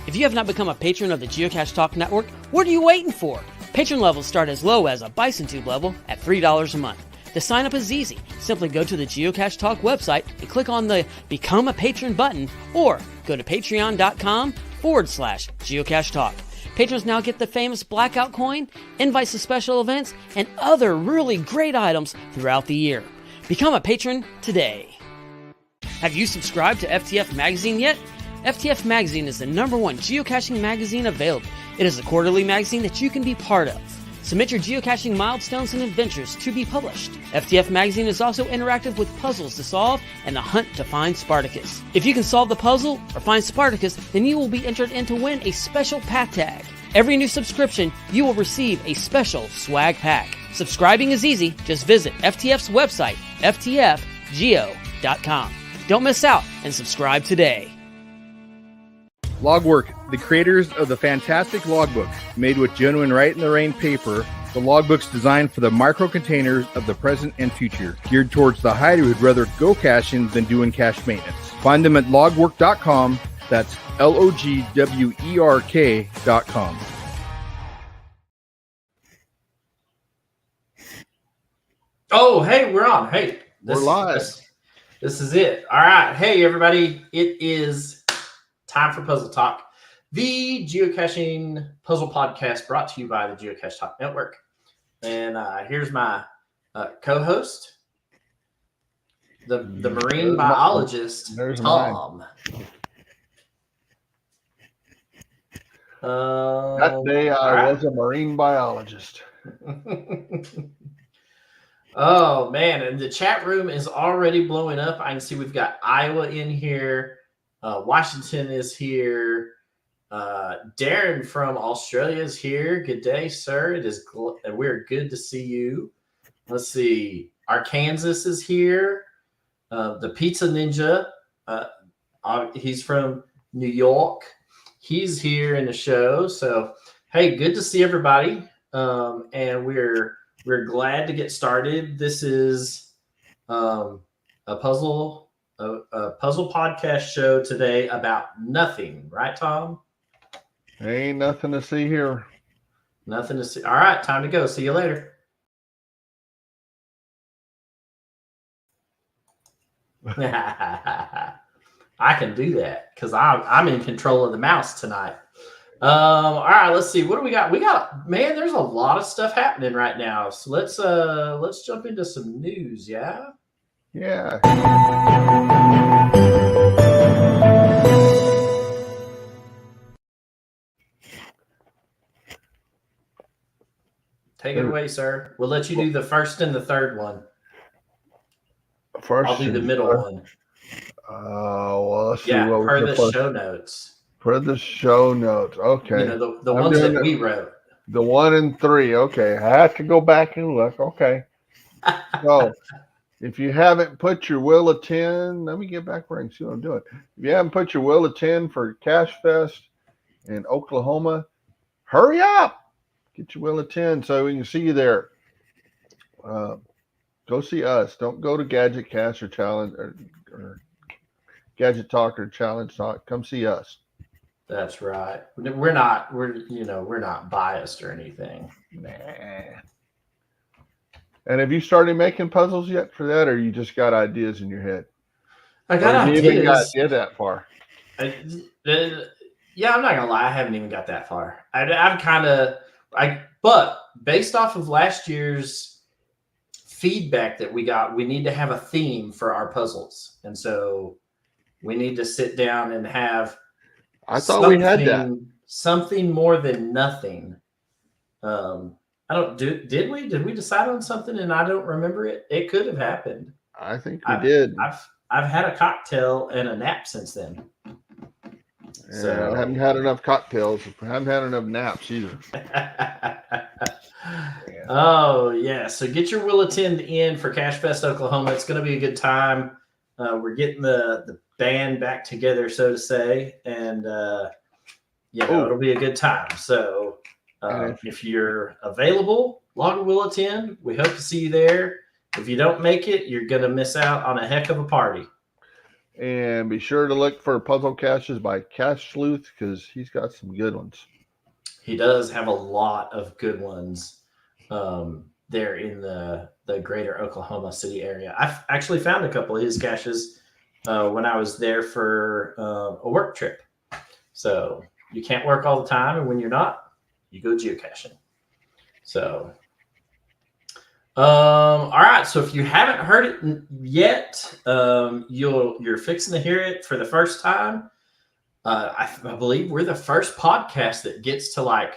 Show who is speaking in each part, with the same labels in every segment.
Speaker 1: If you have not become a patron of the Geocache Talk Network, what are you waiting for? Patron levels start as low as a Bison Tube level at $3 a month. The sign up is easy. Simply go to the Geocache Talk website and click on the Become a Patron button, or go to patreon.com/Geocache Talk. Patrons now get the famous Blackout coin, invites to special events, and other really great items throughout the year. Become a patron today. Have you subscribed to FTF Magazine yet? FTF Magazine is the #1 geocaching magazine available. It is a quarterly magazine that you can be part of. Submit your geocaching milestones and adventures to be published. FTF Magazine is also interactive with puzzles to solve and the hunt to find Spartacus. If you can solve the puzzle or find Spartacus, then you will be entered in to win a special pat tag. Every new subscription, you will receive a special swag pack. Subscribing is easy. Just visit FTF's website, ftfgeo.com. Don't miss out and subscribe today.
Speaker 2: Logwork, the creators of the fantastic logbook, made with genuine write-in-the-rain paper. The logbook's designed for the micro-containers of the present and future, geared towards the hider who'd rather go caching than doing cache maintenance. Find them at logwork.com. That's LOGWERK.com.
Speaker 3: Oh, hey, we're on. Hey,
Speaker 2: we're live.
Speaker 3: This is it. All right. Hey, everybody. It is time for Puzzle Talk, the geocaching puzzle podcast brought to you by the Geocache Talk Network. And here's my co-host, the marine biologist, Tom.
Speaker 4: That day I was a marine biologist.
Speaker 3: Oh, man. And the chat room is already blowing up. I can see we've got Iowa in here. Washington is here. Darren from Australia is here. Good day, sir. It is we're good to see you. Let's see. Arkansas is here. The Pizza Ninja. He's from New York. He's here in the show. So, hey, good to see everybody. And we're glad to get started. This is a puzzle podcast show today about nothing, right, Tom?
Speaker 4: Ain't nothing to see here.
Speaker 3: Nothing to see. All right, time to go. See you later. I can do that because I'm in control of the mouse tonight. All right, let's see. What do we got? Man, there's a lot of stuff happening right now. So let's jump into some news, yeah?
Speaker 4: Yeah.
Speaker 3: Take it away, sir. We'll let you do the first and the third one.
Speaker 4: First,
Speaker 3: I'll do the middle one.
Speaker 4: Well, let's see.
Speaker 3: Yeah,
Speaker 4: what
Speaker 3: per the show notes.
Speaker 4: Per the show notes. Okay.
Speaker 3: You know, the ones that we wrote.
Speaker 4: The 1 and 3. Okay. I have to go back and look. Okay. So, if you haven't put your will of 10, let me get back where I can see what I'm doing. If you haven't put your will of 10 for Cache Fest in Oklahoma, hurry up. Get your will of 10 so we can see you there. Go see us. Don't go to Gadget Cast or Challenge or Gadget Talk or Challenge Talk. Come see us.
Speaker 3: That's right. We're not biased or anything.
Speaker 4: Nah. And have you started making puzzles yet for that, or you just got ideas in your head?
Speaker 3: I got ideas.
Speaker 4: You even got that far.
Speaker 3: Yeah, I'm not gonna lie. I haven't even got that far. But based off of last year's feedback that we got, we need to have a theme for our puzzles, and so we need to sit down and have.
Speaker 4: I thought we had that.
Speaker 3: Something more than nothing. Did we decide on something and I don't remember it? It could have happened.
Speaker 4: I think we did.
Speaker 3: I've had a cocktail and a nap since then.
Speaker 4: And I haven't had enough cocktails. I haven't had enough naps either.
Speaker 3: Oh yeah, so get your will attend in for Cash Fest Oklahoma. It's going to be a good time. We're getting the band back together, so to say, and it'll be a good time. So if you're available, log a will attend. We hope to see you there. If you don't make it, you're going to miss out on a heck of a party.
Speaker 4: And be sure to look for Puzzle Caches by Cache Sleuth because he's got some good ones.
Speaker 3: He does have a lot of good ones there in the greater Oklahoma City area. I've actually found a couple of his caches when I was there for a work trip. So you can't work all the time, and when you're not, you go geocaching. So all right, so if you haven't heard it yet, you're fixing to hear it for the first time. I believe we're the first podcast that gets to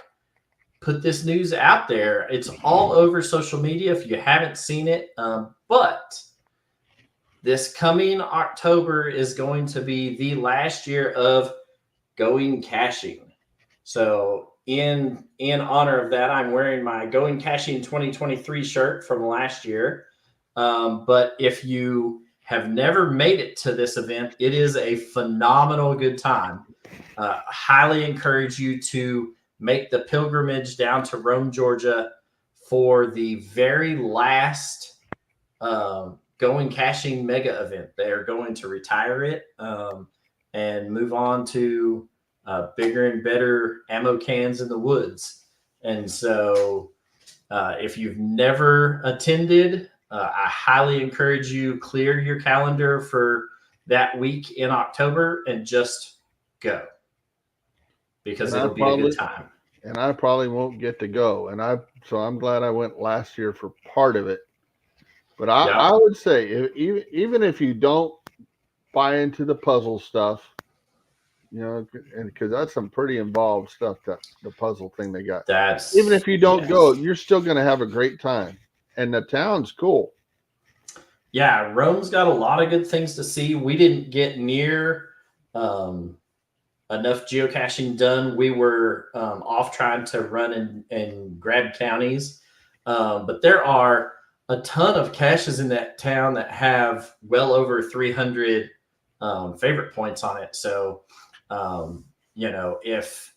Speaker 3: put this news out there. It's all over social media if you haven't seen it. But this coming October is going to be the last year of going caching. So in honor of that, I'm wearing my Going Caching 2023 shirt from last year. But if you have never made it to this event, it is a phenomenal good time. Highly encourage you to make the pilgrimage down to Rome, Georgia for the very last Going Caching mega event. They are going to retire it and move on to bigger and better ammo cans in the woods. And so if you've never attended, I highly encourage you clear your calendar for that week in October and just go, because it'll be a good time.
Speaker 4: And I probably won't get to go. So I'm glad I went last year for part of it. But I would say even if you don't buy into the puzzle stuff, and because that's some pretty involved stuff, that the puzzle thing they got. Even if you don't go, you're still going to have a great time, and the town's cool.
Speaker 3: Yeah, Rome's got a lot of good things to see. We didn't get near enough geocaching done. We were off trying to run and grab counties, but there are a ton of caches in that town that have well over 300 favorite points on it. So if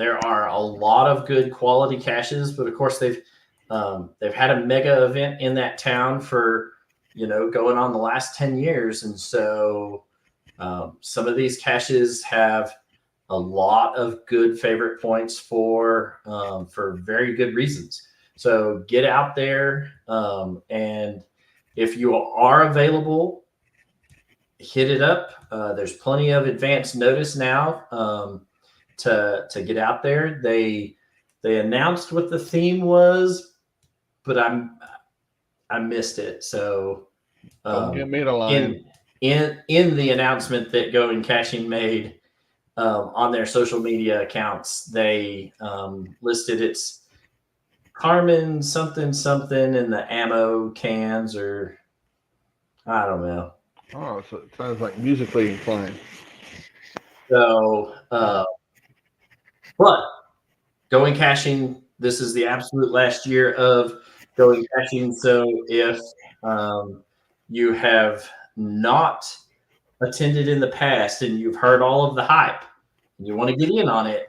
Speaker 3: there are a lot of good quality caches, but of course they've had a mega event in that town for going on the last 10 years, and so some of these caches have a lot of good favorite points for very good reasons. So get out there, and if you are available, hit it up. There's plenty of advance notice now to get out there. They announced what the theme was, but I missed it. So
Speaker 4: don't get me to lie.
Speaker 3: In the announcement that Going Caching made on their social media accounts, they listed it's Carmen something in the ammo cans, or I don't know.
Speaker 4: Oh, so it sounds like musically inclined.
Speaker 3: So, but Going Caching, this is the absolute last year of Going Caching. So if you have not attended in the past and you've heard all of the hype and you want to get in on it,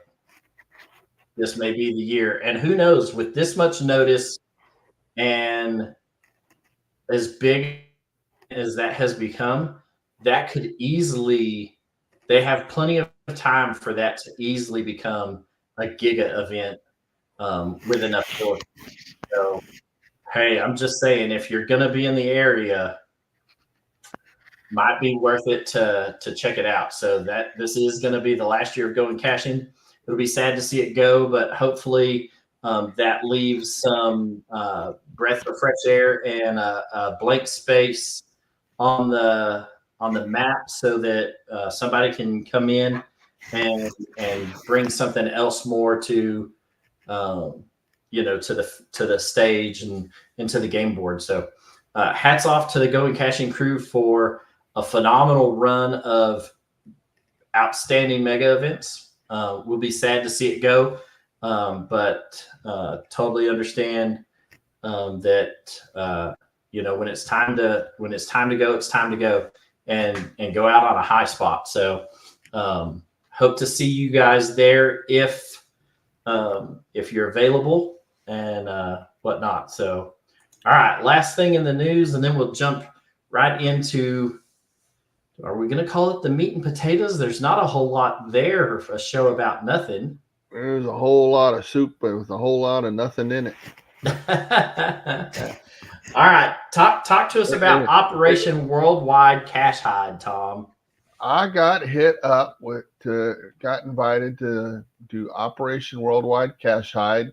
Speaker 3: this may be the year. And who knows, with this much notice and as big as that has become, that could easily, they have plenty of time for that to easily become a giga event with enough doors. So, hey, I'm just saying, if you're going to be in the area, might be worth it to check it out. So that this is going to be the last year of Going Caching. It'll be sad to see it go, but hopefully that leaves some breath of fresh air and a blank space on the map, so that somebody can come in and bring something else more to to the stage and to the game board. So hats off to the Going Caching crew for a phenomenal run of outstanding mega events. We'll be sad to see it go, but totally understand that when it's time to go, it's time to go and go out on a high spot. So hope to see you guys there if you're available and whatnot. So all right, last thing in the news, and then we'll jump right into. Are we going to call it the meat and potatoes? There's not a whole lot there for a show about nothing.
Speaker 4: There's a whole lot of soup with a whole lot of nothing in it.
Speaker 3: All right, talk to us about Operation Worldwide Cache Hide, Tom.
Speaker 4: I got hit up got invited to do Operation Worldwide Cache Hide,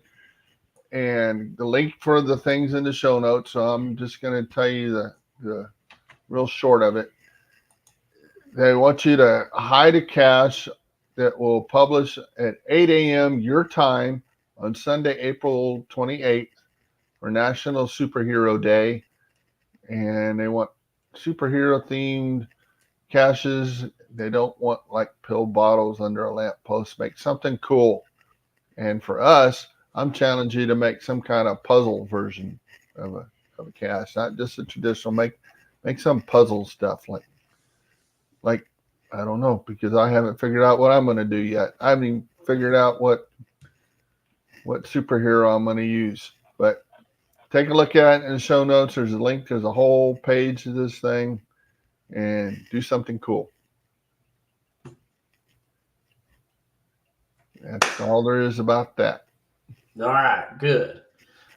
Speaker 4: and the link for the things in the show notes. So I'm just going to tell you the real short of it. They want you to hide a cache that will publish at 8 a.m. your time on Sunday, April 28th for National Superhero Day. And they want superhero themed caches. They don't want like pill bottles under a lamppost. Make something cool. And for us, I'm challenging you to make some kind of puzzle version of a cache, not just a traditional. Make some puzzle stuff like I don't know, because I haven't figured out what I'm going to do yet. I haven't even figured out what superhero I'm going to use. But take a look at it in the show notes. There's a link. There's a whole page to this thing, and do something cool. That's all there is about that.
Speaker 3: All right, good.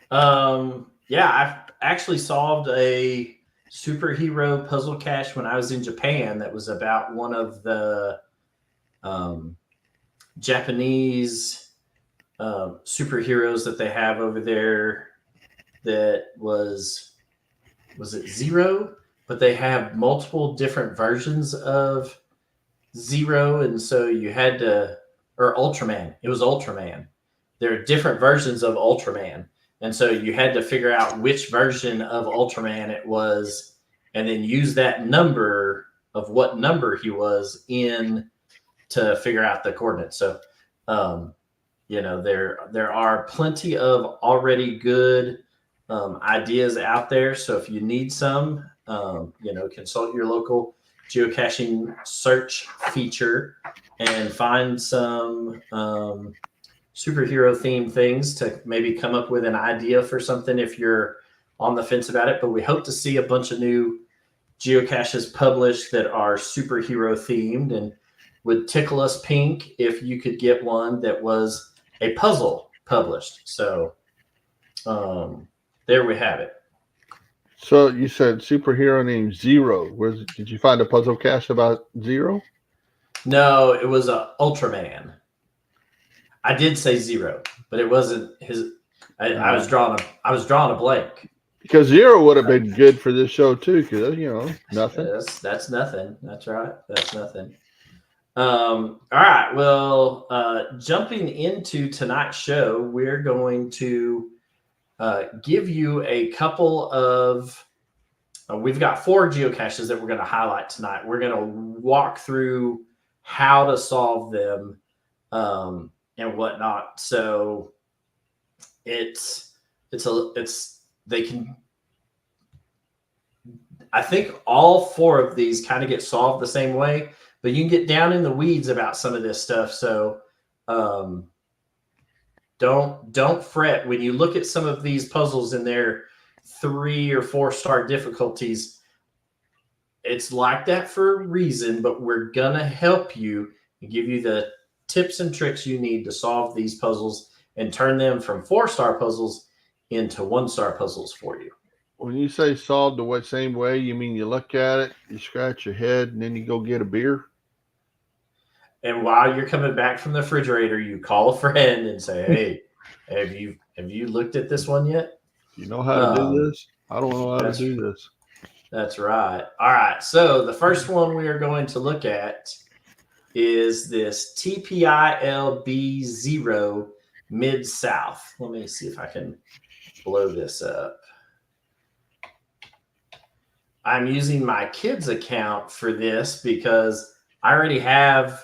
Speaker 3: I've actually solved a superhero puzzle cache when I was in Japan. That was about one of the Japanese superheroes that they have over there. That was it Zero? But they have multiple different versions of Zero, and so you had to, or Ultraman. It was Ultraman. There are different versions of Ultraman. And so you had to figure out which version of Ultraman it was, and then use that number of what number he was in to figure out the coordinates. So, there are plenty of already good ideas out there. So if you need some, consult your local geocaching search feature and find some superhero themed things to maybe come up with an idea for something if you're on the fence about it. But we hope to see a bunch of new geocaches published that are superhero themed, and would tickle us pink if you could get one that was a puzzle published. So there we have it.
Speaker 4: So you said superhero named Zero. Did you find a puzzle cache about Zero?
Speaker 3: No, it was a Ultraman. I did say Zero, but it wasn't his. I was drawing a blank.
Speaker 4: Because Zero would have been good for this show too. Because nothing.
Speaker 3: That's nothing. That's right. That's nothing. All right. Well, jumping into tonight's show, we're going to give you a couple of. We've got 4 geocaches that we're going to highlight tonight. We're going to walk through how to solve them. And whatnot. So I think all 4 of these kind of get solved the same way, but you can get down in the weeds about some of this stuff. So don't fret when you look at some of these puzzles in their 3 or 4 star difficulties. It's like that for a reason, but we're gonna help you and give you the tips and tricks you need to solve these puzzles and turn them from 4-star puzzles into 1-star puzzles for you.
Speaker 4: When you say solved the same way, you mean you look at it, you scratch your head, and then you go get a beer?
Speaker 3: And while you're coming back from the refrigerator, you call a friend and say, hey, have you looked at this one yet?
Speaker 4: You know how to do this? I don't know how to do this.
Speaker 3: That's right. All right. So the first one we are going to look at is this TPILB0 Mid-South. Let me see if I can blow this up. I'm using my kids' account for this because I already have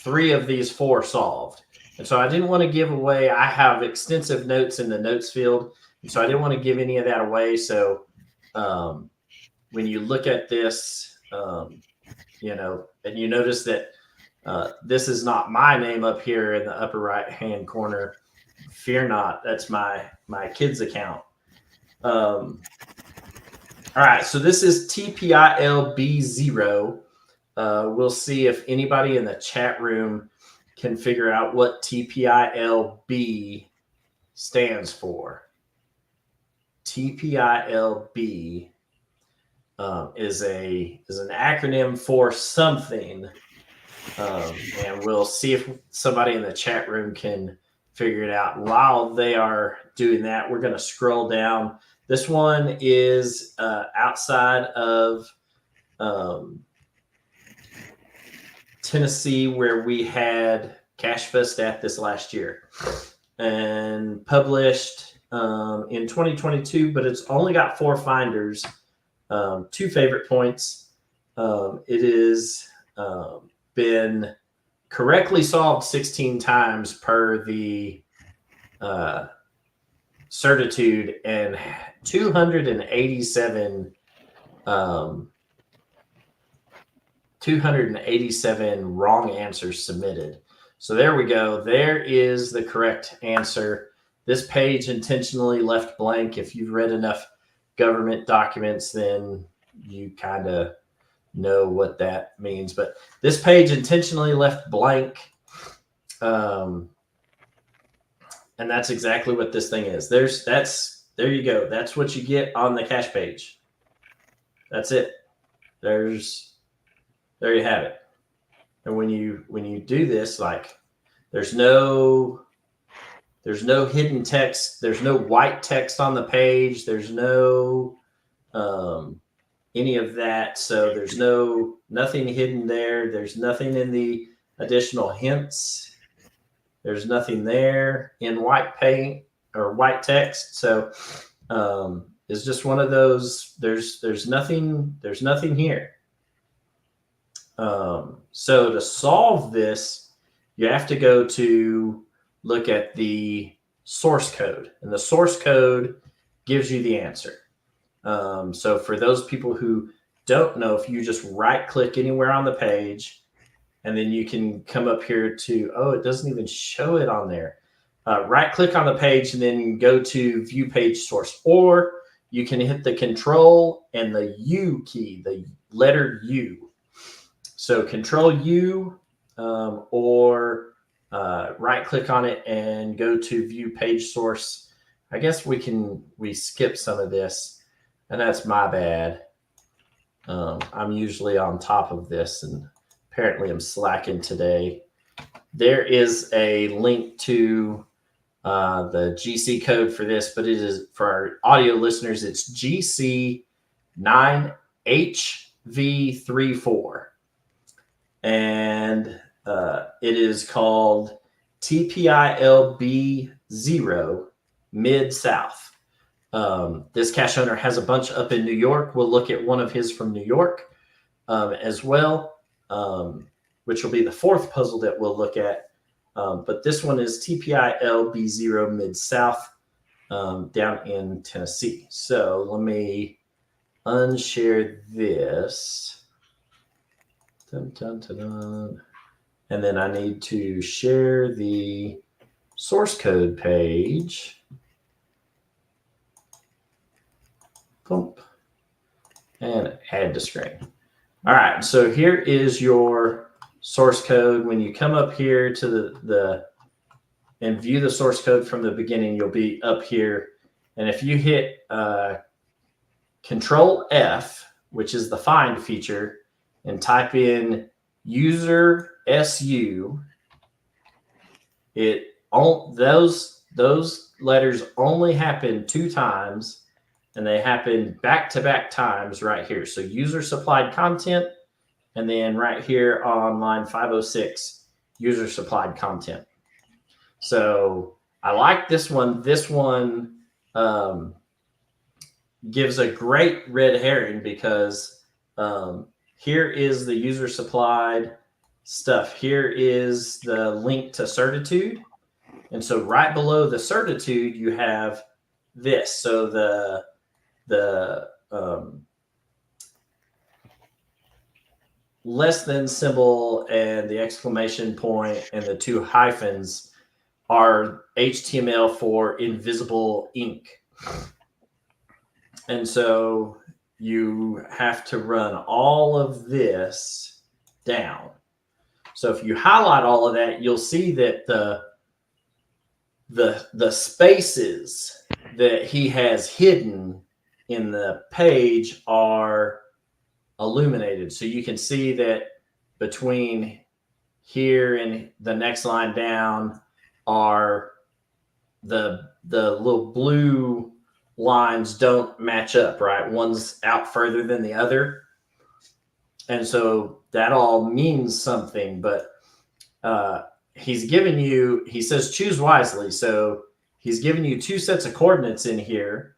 Speaker 3: 3 of these 4 solved. And so I didn't want to give away. I have extensive notes in the notes field. And so I didn't want to give any of that away. So when you look at this, you know, and you notice that this is not my name up here in the upper right hand corner. Fear not, that's my kids' account. All right, so this is TPILB0. We'll see if anybody in the chat room can figure out what TPILB stands for. TPILB is an acronym for something, and we'll see if somebody in the chat room can figure it out. While they are doing that, we're going to scroll down. This one is outside of Tennessee, where we had Cache Fest at this last year, and published in 2022, but it's only got 4 finders, 2 favorite points. It is been correctly solved 16 times per the certitude, and 287 wrong answers submitted. So there we go. There is the correct answer. This page intentionally left blank. If you've read enough government documents, then you kind of know what that means. But this page intentionally left blank. And that's exactly what this thing is. There you go. That's what you get on the cache page. That's it. There you have it. And when you do this, like, there's no hidden text. There's no white text on the page. There's no any of that. So there's nothing hidden there. There's nothing in the additional hints. There's nothing there in white paint or white text. So it's just one of those. There's nothing here. So to solve this, you have to go to look at the source code, and the source code gives you the answer. So for those people who don't know, if you just right click anywhere on the page, and then you can come up here to, it doesn't even show it on there. Right click on the page and then go to view page source, or you can hit the control and the U key, the letter U. So control U, or right click on it and go to view page source. I guess we skip some of this, and that's my bad. I'm usually on top of this, and apparently I'm slacking today. There is a link to the GC code for this, but it is, for our audio listeners, it's GC9HV34. And it is called TPILB0 Mid-South. This cache owner has a bunch up in New York. We'll look at one of his from New York as well, which will be the 4th puzzle that we'll look at. But this one is TPILB0 Mid-South down in Tennessee. So let me unshare this. Dun, dun, dun, dun. And then I need to share the source code page. Boom. And add to screen. All right, so here is your source code. When you come up here to the and view the source code from the beginning, you'll be up here. And if you hit Control F, which is the find feature, and type in user SU, those letters only happen 2 times, and they happen back-to-back times right here. So user supplied content, and then right here on line 506, user supplied content. So I like this one. This one gives a great red herring because here is the user supplied stuff. Here is the link to certitude. And so right below the certitude, you have this. So the less than symbol and the exclamation point and the two hyphens are HTML for invisible ink. And so you have to run all of this down. So if you highlight all of that, you'll see that the spaces that he has hidden in the page are illuminated. So you can see that between here and the next line down are the little blue lines don't match up, right? One's out further than the other. And so that all means something, but he's given you, he says, choose wisely. So he's given you two sets of coordinates in here.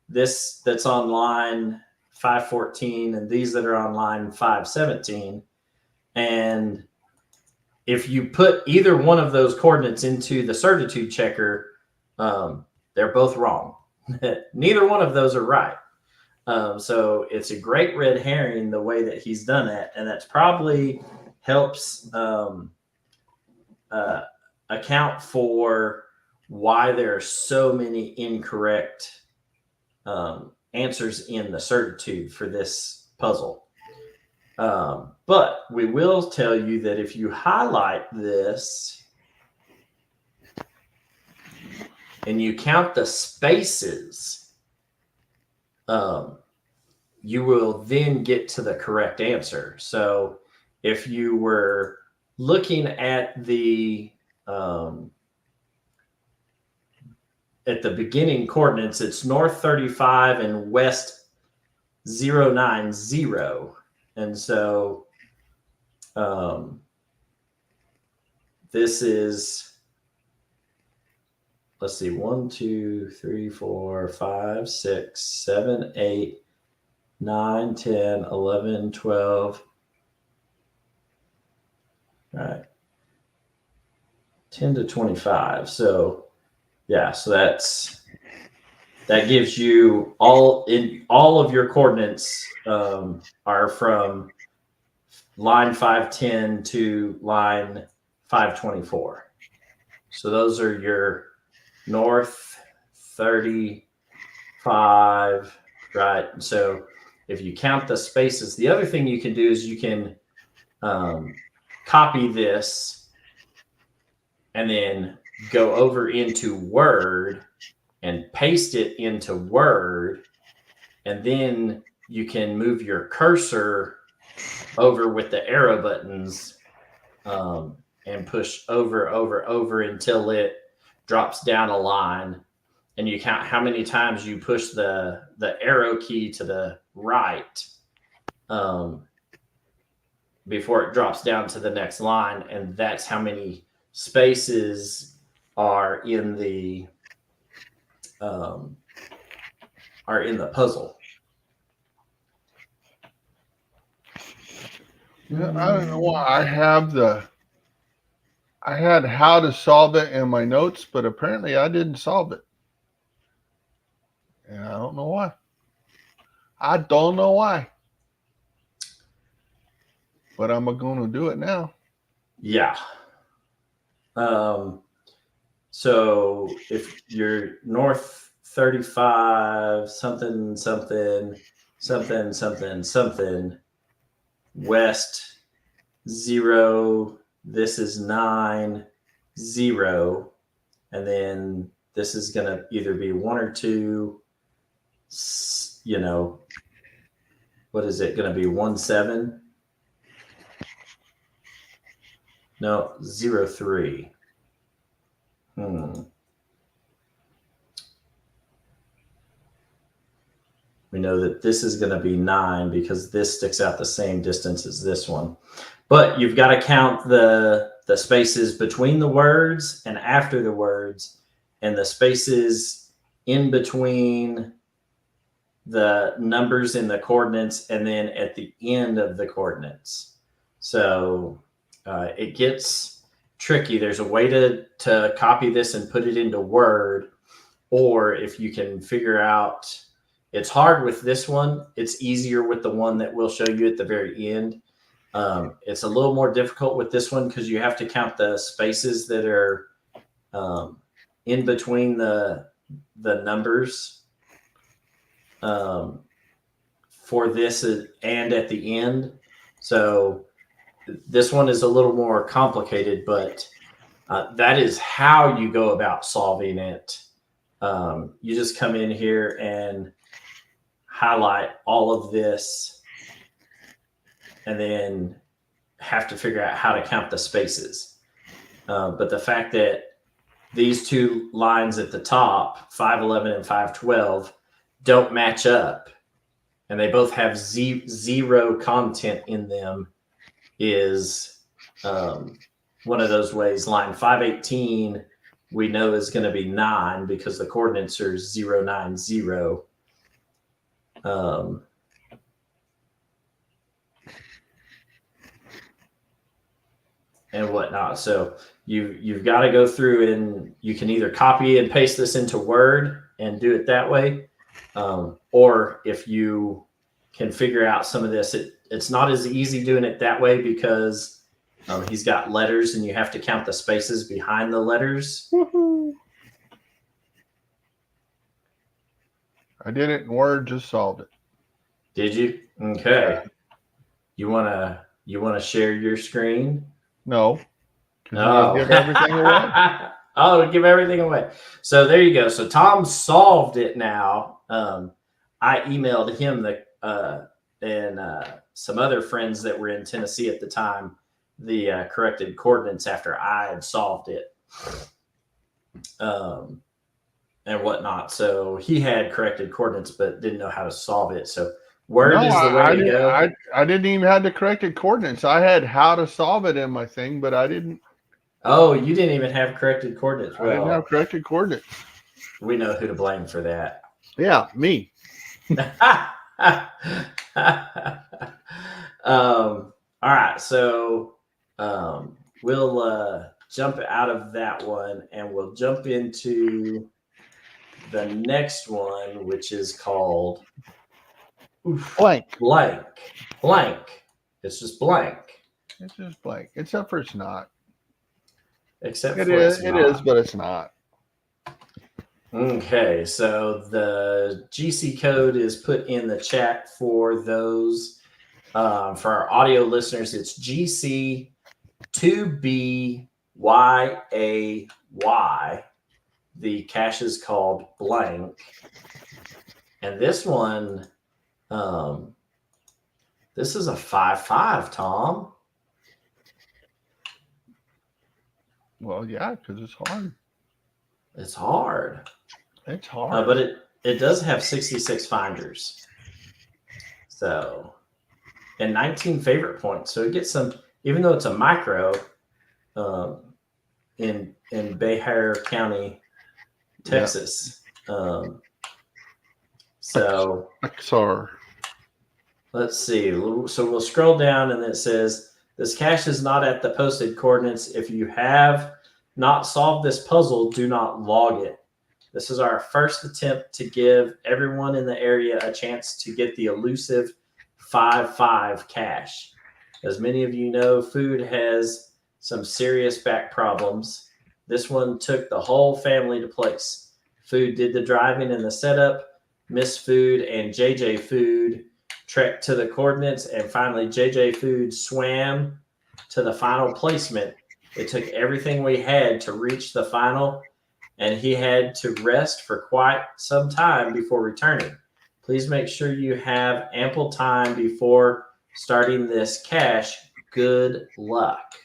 Speaker 3: This that's on line 514 and these that are on line 517. And if you put either one of those coordinates into the certitude checker, they're both wrong. Neither one of those are right. So it's a great red herring the way that he's done it, and that's probably helps account for why there are so many incorrect answers in the certitude for this puzzle. But we will tell you that if you highlight this and you count the spaces, you will then get to the correct answer. So if you were looking at the beginning coordinates, it's north 35 and west 090. And so this is, let's see, 1, 2, 3, 4, 5, 6, 7, 8, 9, 10, 11, 12. All right. 10 to 25. So yeah, so that gives you all of your coordinates are from line 510 to line 524. So those are your north 35, right? So if you count the spaces, the other thing you can do is you can copy this and then go over into Word and paste it into Word, and then you can move your cursor over with the arrow buttons and push over until it drops down a line, and you count how many times you push the arrow key to the right before it drops down to the next line, and that's how many spaces are in the puzzle.
Speaker 4: Yeah, I don't know why I had how to solve it in my notes, but apparently I didn't solve it. And I don't know why. I don't know why. But I'm going to do it now.
Speaker 3: Yeah. So if you're north 35, something, west 0, this is 9, 0, and then this is going to either be 1 or 2, you know, what is it going to be, 1, 7? No, 0, 3. We know that this is going to be 9 because this sticks out the same distance as this one. But you've got to count the spaces between the words and after the words, and the spaces in between the numbers in the coordinates and then at the end of the coordinates. So it gets tricky. There's a way to copy this and put it into Word, or if you can figure out, it's hard with this one. It's easier with the one that we'll show you at the very end. It's a little more difficult with this one because you have to count the spaces that are in between the numbers for this and at the end. So this one is a little more complicated, but that is how you go about solving it. You just come in here and highlight all of this and then have to figure out how to count the spaces. But the fact that these two lines at the top, 511 and 512, don't match up, and they both have zero content in them, is one of those ways. Line 518, we know is going to be 9 because the coordinates are 090. And whatnot. So you've got to go through, and you can either copy and paste this into Word and do it that way, or if you can figure out some of this, it's not as easy doing it that way because he's got letters and you have to count the spaces behind the letters.
Speaker 4: Woohoo. I did it in Word, just solved it.
Speaker 3: Did you? Okay. You wanna share your screen?
Speaker 4: No.
Speaker 3: Oh.
Speaker 4: Give everything away.
Speaker 3: Oh, give everything away. So there you go. So Tom solved it now. I emailed him and some other friends that were in Tennessee at the time the corrected coordinates after I had solved it, and whatnot. So he had corrected coordinates but didn't know how to solve it. So Word is the way to go.
Speaker 4: I didn't even have the corrected coordinates. I had how to solve it in my thing, but I didn't.
Speaker 3: Oh, you didn't even have corrected coordinates.
Speaker 4: I didn't have corrected coordinates.
Speaker 3: We know who to blame for that.
Speaker 4: Yeah, me.
Speaker 3: All right, so we'll jump out of that one and we'll jump into the next one, which is called
Speaker 4: Blank.
Speaker 3: It's just blank.
Speaker 4: It's just blank, except for it's not.
Speaker 3: Except
Speaker 4: it
Speaker 3: for
Speaker 4: is.
Speaker 3: it's
Speaker 4: It
Speaker 3: not.
Speaker 4: is, but it's not.
Speaker 3: Okay, so the GC code is put in the chat for those. For our audio listeners, it's GC2BYAY. The cache is called blank. And this one, this is a 5-5, Tom.
Speaker 4: Well, yeah, because it's hard.
Speaker 3: It's hard.
Speaker 4: It's hard.
Speaker 3: But it does have 66 finders. So, and 19 favorite points. So it gets some, even though it's a micro in Bexar County, Texas.
Speaker 4: Yeah.
Speaker 3: So
Speaker 4: XR.
Speaker 3: let's see. So we'll scroll down and it says, this cache is not at the posted coordinates. If you have not solved this puzzle, do not log it. This is our first attempt to give everyone in the area a chance to get the elusive 5-5 cache. As many of you know, food has some serious back problems. This one took the whole family to place. Food did the driving and the setup. Miss Food and JJ Food trekked to the coordinates, and finally JJ Food swam to the final placement. It took everything we had to reach the final, and he had to rest for quite some time before returning. Please make sure you have ample time before starting this cache. Good luck.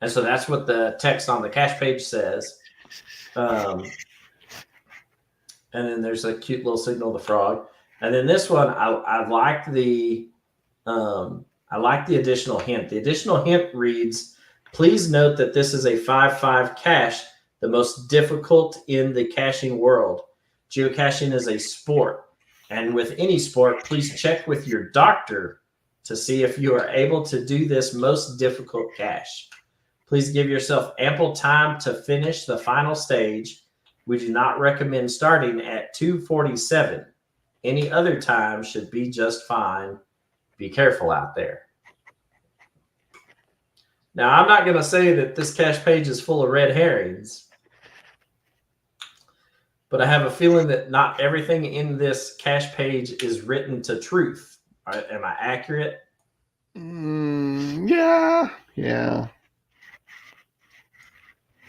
Speaker 3: And so that's what the text on the cache page says. And then there's a cute little signal of the frog. And then this one, I like the additional hint. The additional hint reads, please note that this is a 5-5 cache, the most difficult in the caching world. Geocaching is a sport, And with any sport, please check with your doctor to see if you are able to do this most difficult cache. Please give yourself ample time to finish the final stage. We do not recommend starting at 2:47. Any other time should be just fine. Be careful out there. Now, I'm not going to say that this cache page is full of red herrings, but I have a feeling that not everything in this cache page is written to truth. Am I accurate?
Speaker 4: Yeah.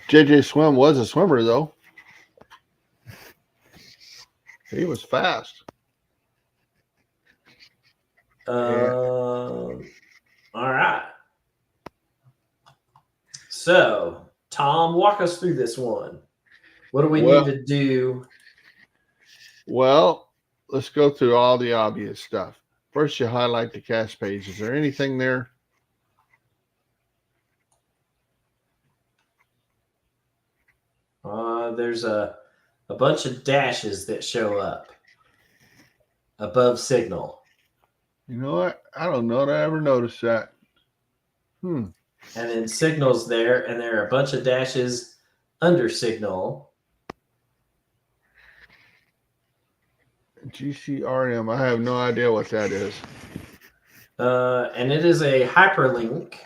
Speaker 4: JJ Swim was a swimmer, though. He was fast.
Speaker 3: All right. So, Tom, walk us through this one. What do we need to do?
Speaker 4: Well, let's go through all the obvious stuff. First, you highlight the cache page. Is there anything there?
Speaker 3: There's a bunch of dashes that show up above signal.
Speaker 4: You know what? I don't know that I ever noticed that.
Speaker 3: And then signal's there, and there are a bunch of dashes under signal.
Speaker 4: GCRM. I have no idea what that is.
Speaker 3: And it is a hyperlink.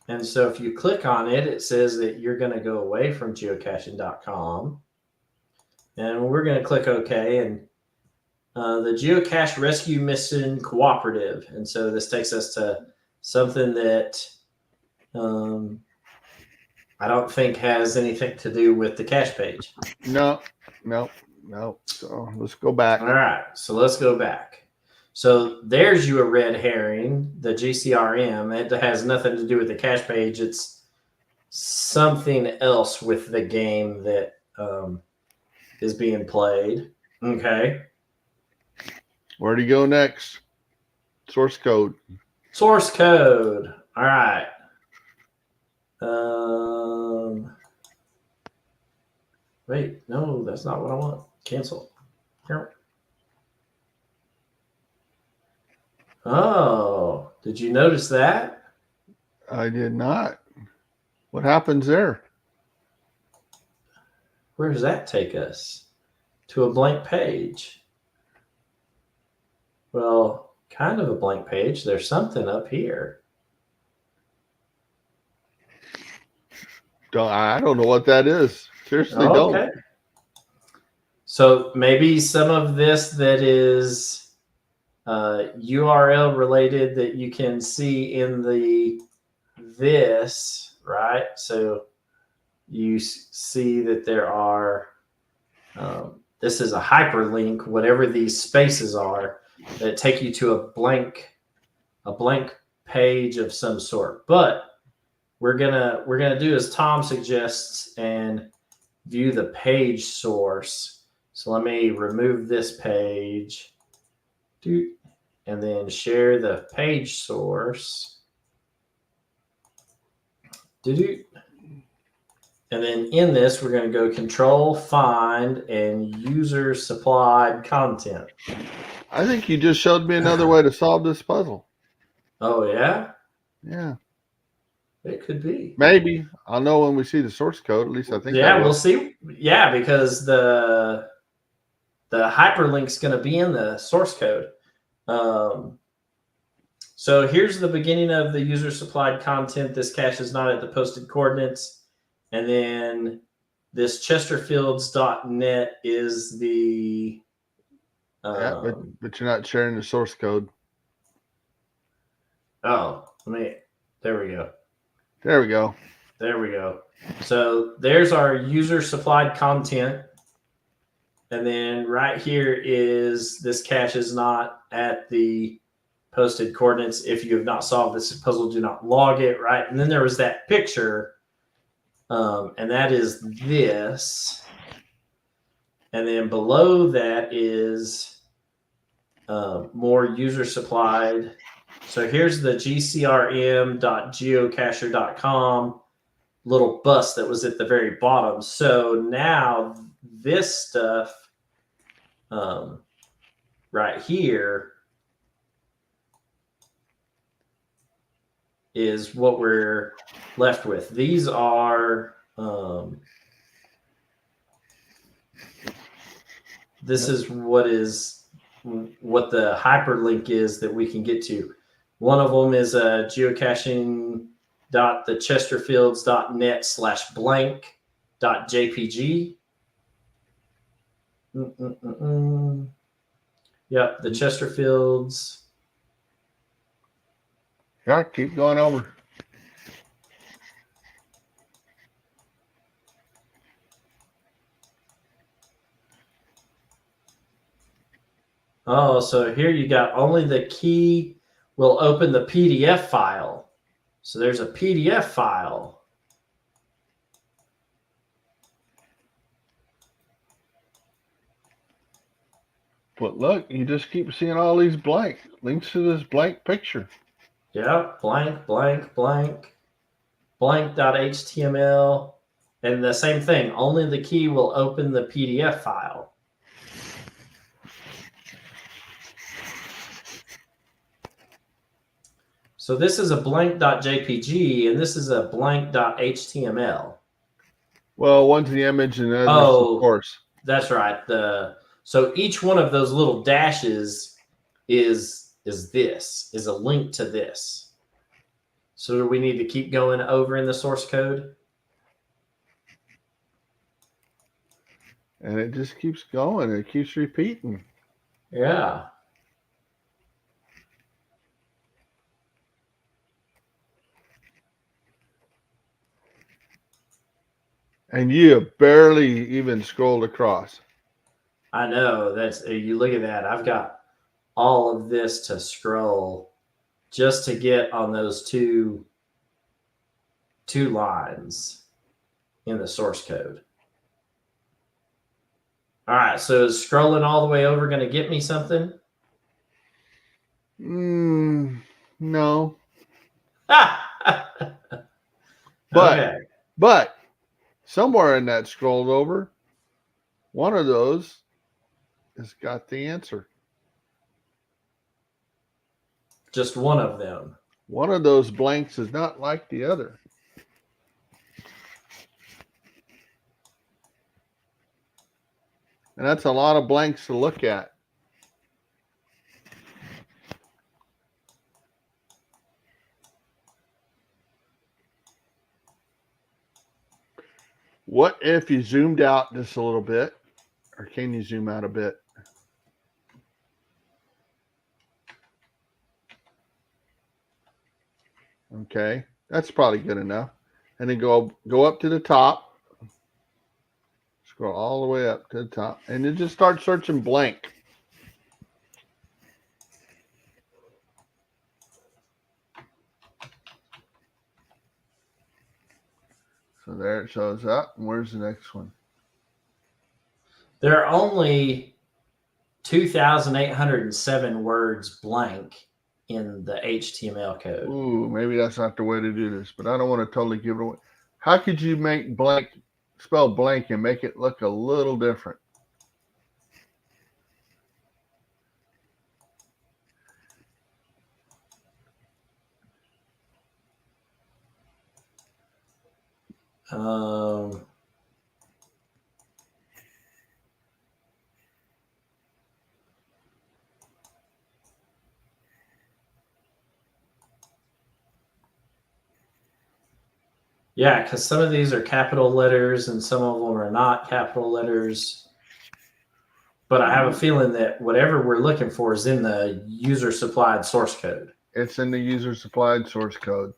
Speaker 3: And so if you click on it, it says that you're going to go away from geocaching.com. And we're going to click OK. And the Geocache Rescue Mission Cooperative. And so this takes us to something that I don't think has anything to do with the cache page.
Speaker 4: No. So let's go back.
Speaker 3: All right. So let's go back. So there's you a red herring, the GCRM. It has nothing to do with the cache page. It's something else with the game that is being played. Okay.
Speaker 4: Where do you go next? Source code.
Speaker 3: Source code. All right. Wait, no, that's not what I want. Cancel. Here. Oh, did you notice that?
Speaker 4: I did not. What happens there?
Speaker 3: Where does that take us? To a blank page. Well, kind of a blank page. There's something up here.
Speaker 4: I don't know what that is. Seriously, don't.
Speaker 3: So maybe some of this that is URL related that you can see in this, right? So you see that there are, this is a hyperlink, whatever these spaces are, that take you to a blank page of some sort. But we're gonna do as Tom suggests and view the page source. So let me remove this page, and then share the page source. And then in this, we're going to go control, find, and user supplied content.
Speaker 4: I think you just showed me another way to solve this puzzle.
Speaker 3: Oh, yeah?
Speaker 4: Yeah.
Speaker 3: It could be.
Speaker 4: Maybe. I'll know when we see the source code. At least I think.
Speaker 3: Yeah, we'll see. Yeah, because the hyperlink's going to be in the source code. So here's the beginning of the user supplied content. This cache is not at the posted coordinates. And then this chesterfields.net is the...
Speaker 4: yeah, but you're not sharing the source code.
Speaker 3: Oh, there we go.
Speaker 4: There we go.
Speaker 3: There we go. So there's our user supplied content. And then right here is this cache is not at the posted coordinates. If you have not solved this puzzle, do not log it, right? And then there was that picture, and that is this. And then below that is more user supplied. So here's the gcrm.geocacher.com little bus that was at the very bottom. So now this stuff right here is what we're left with. These are this is what the hyperlink is that we can get to. One of them is geocaching.thechesterfields.net/blank.jpg. Yep, the Chesterfields.
Speaker 4: Yeah, keep going over.
Speaker 3: Oh, so here you got only the key will open the PDF file. So there's a PDF file.
Speaker 4: But look, you just keep seeing all these blank links to this blank picture.
Speaker 3: Yeah, blank, blank, blank, blank.html. And the same thing, only the key will open the PDF file. So this is a blank.jpg and this is a blank.html.
Speaker 4: Well, one's the image and the other's the course.
Speaker 3: That's right. So each one of those little dashes is a link to this. So do we need to keep going over in the source code?
Speaker 4: And it just keeps going. It keeps repeating.
Speaker 3: Yeah.
Speaker 4: And you barely even scrolled across.
Speaker 3: I know. You look at that. I've got all of this to scroll just to get on those two lines in the source code. All right, so is scrolling all the way over going to get me something?
Speaker 4: No.
Speaker 3: Okay.
Speaker 4: But somewhere in that scrolled over, one of those has got the answer.
Speaker 3: Just one of them.
Speaker 4: One of those blanks is not like the other. And that's a lot of blanks to look at. What if you zoomed out just a little bit? Or can you zoom out a bit? Okay, that's probably good enough. And then go up to the top. Scroll all the way up to the top. And then just start searching blank. So there it shows up. And where's the next one?
Speaker 3: There are only 2,807 words blank in the HTML code.
Speaker 4: Ooh, maybe that's not the way to do this, but I don't want to totally give it away. How could you make blank, spell blank and make it look a little different?
Speaker 3: Yeah, because some of these are capital letters and some of them are not capital letters. But I have a feeling that whatever we're looking for is in the user-supplied source code.
Speaker 4: It's in the user-supplied source code.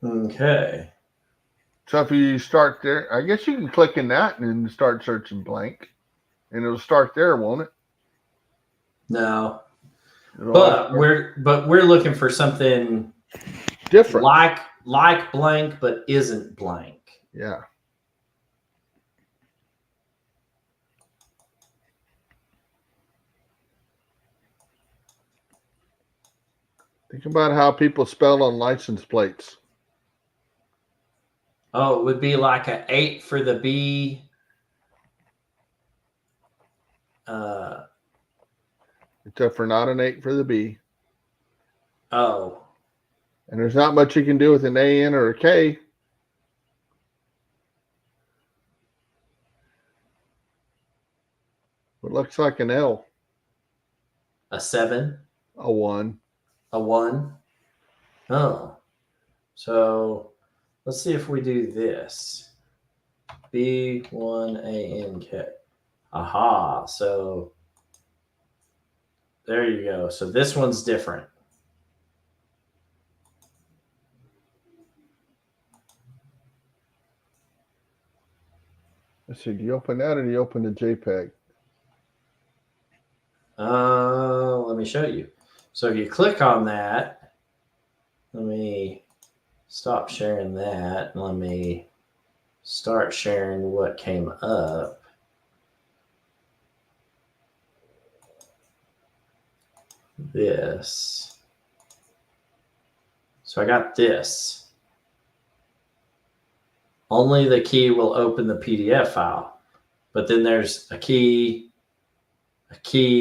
Speaker 3: Okay.
Speaker 4: So if you start there, I guess you can click in that and then start searching blank. And it'll start there, won't it?
Speaker 3: No. But we're looking for something
Speaker 4: different,
Speaker 3: like blank, but isn't blank.
Speaker 4: Yeah. Think about how people spell on license plates.
Speaker 3: Oh, it would be like a 8 for the B,
Speaker 4: Except for not an 8 for the B.
Speaker 3: Oh.
Speaker 4: And there's not much you can do with an A, N, or a K. It looks like an L.
Speaker 3: A 7.
Speaker 4: A 1.
Speaker 3: A 1. Oh. So let's see if we do this. B1ANK. Aha. So there you go. So this one's different.
Speaker 4: Let's see. Do you open that or do you open the JPEG?
Speaker 3: Let me show you. So if you click on that, let me stop sharing that. Let me start sharing what came up. This. So I got this. Only the key will open the PDF file. But then there's a key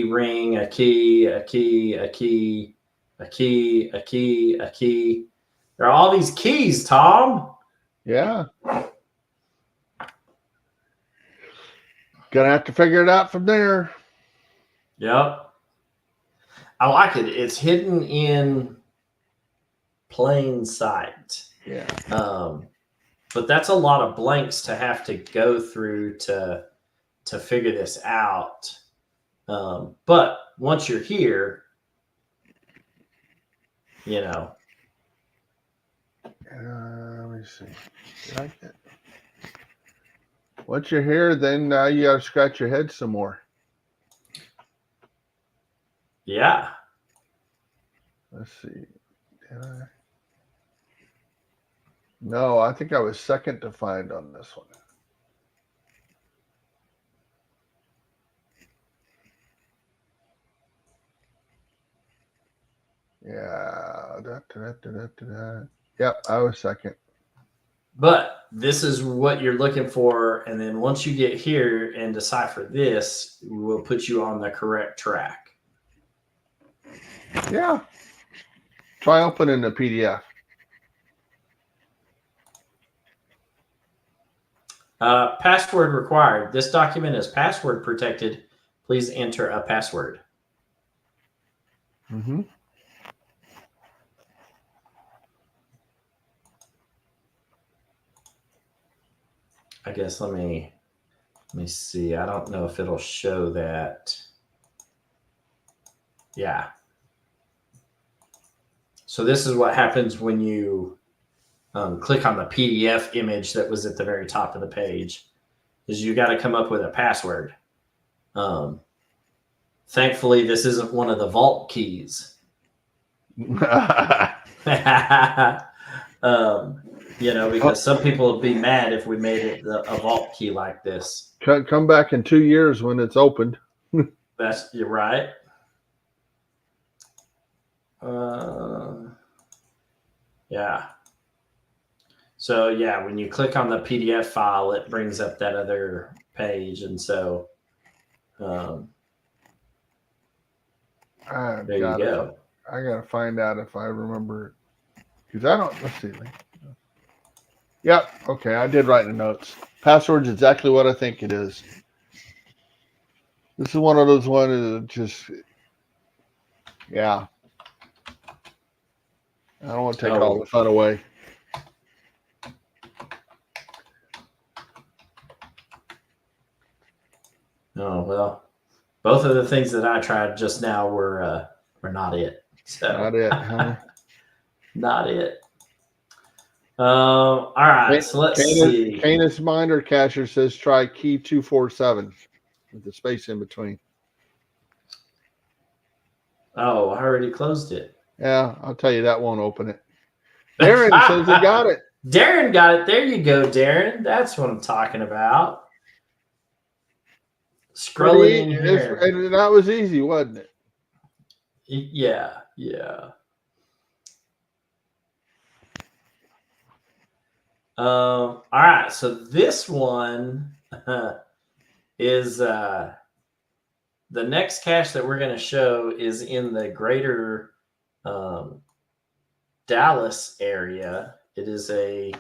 Speaker 3: ring, a key, a key, a key, a key, a key, a key. There are all these keys, Tom.
Speaker 4: Yeah. Gonna have to figure it out from there.
Speaker 3: Yep. I like it. It's hidden in plain sight.
Speaker 4: Yeah.
Speaker 3: But that's a lot of blanks to have to go through to figure this out. But once you're here, you know.
Speaker 4: Let me see. Did I get... Once you're here, then you got to scratch your head some more.
Speaker 3: Yeah.
Speaker 4: Let's see. Did I? No, I think I was second to find on this one. Yeah. Yep, I was second.
Speaker 3: But this is what you're looking for. And then once you get here and decipher this, we'll put you on the correct track.
Speaker 4: Yeah. Try opening the PDF.
Speaker 3: Password required. This document is password protected. Please enter a password.
Speaker 4: Mm-hmm.
Speaker 3: I guess let me see. I don't know if it'll show that. Yeah. So this is what happens when you click on the PDF image that was at the very top of the page. Is you got to come up with a password. Thankfully, this isn't one of the vault keys. Because some people would be mad if we made it a vault key like this.
Speaker 4: Come back in 2 years when it's opened.
Speaker 3: You're right. Yeah. So yeah, when you click on the PDF file, it brings up that other page, and so there you go.
Speaker 4: I gotta find out if I remember, because I don't. Let's see. Yep. Okay, I did write in the notes. Password's exactly what I think it is. This is one of those ones that just, yeah. I don't want to take all the fun away.
Speaker 3: Oh well, both of the things that I tried just now were not it. So
Speaker 4: not it, huh?
Speaker 3: Not it. All right, so let's see.
Speaker 4: Canis Minder Cacher says try key 247 with the space in between.
Speaker 3: Oh, I already closed it.
Speaker 4: Yeah, I'll tell you that won't open it. Darren says he got it.
Speaker 3: Darren got it. There you go, Darren. That's what I'm talking about. Scrolling in here.
Speaker 4: And that was easy, wasn't it?
Speaker 3: Yeah, yeah. All right, so this one is the next cache that we're going to show is in the greater Dallas area. It is a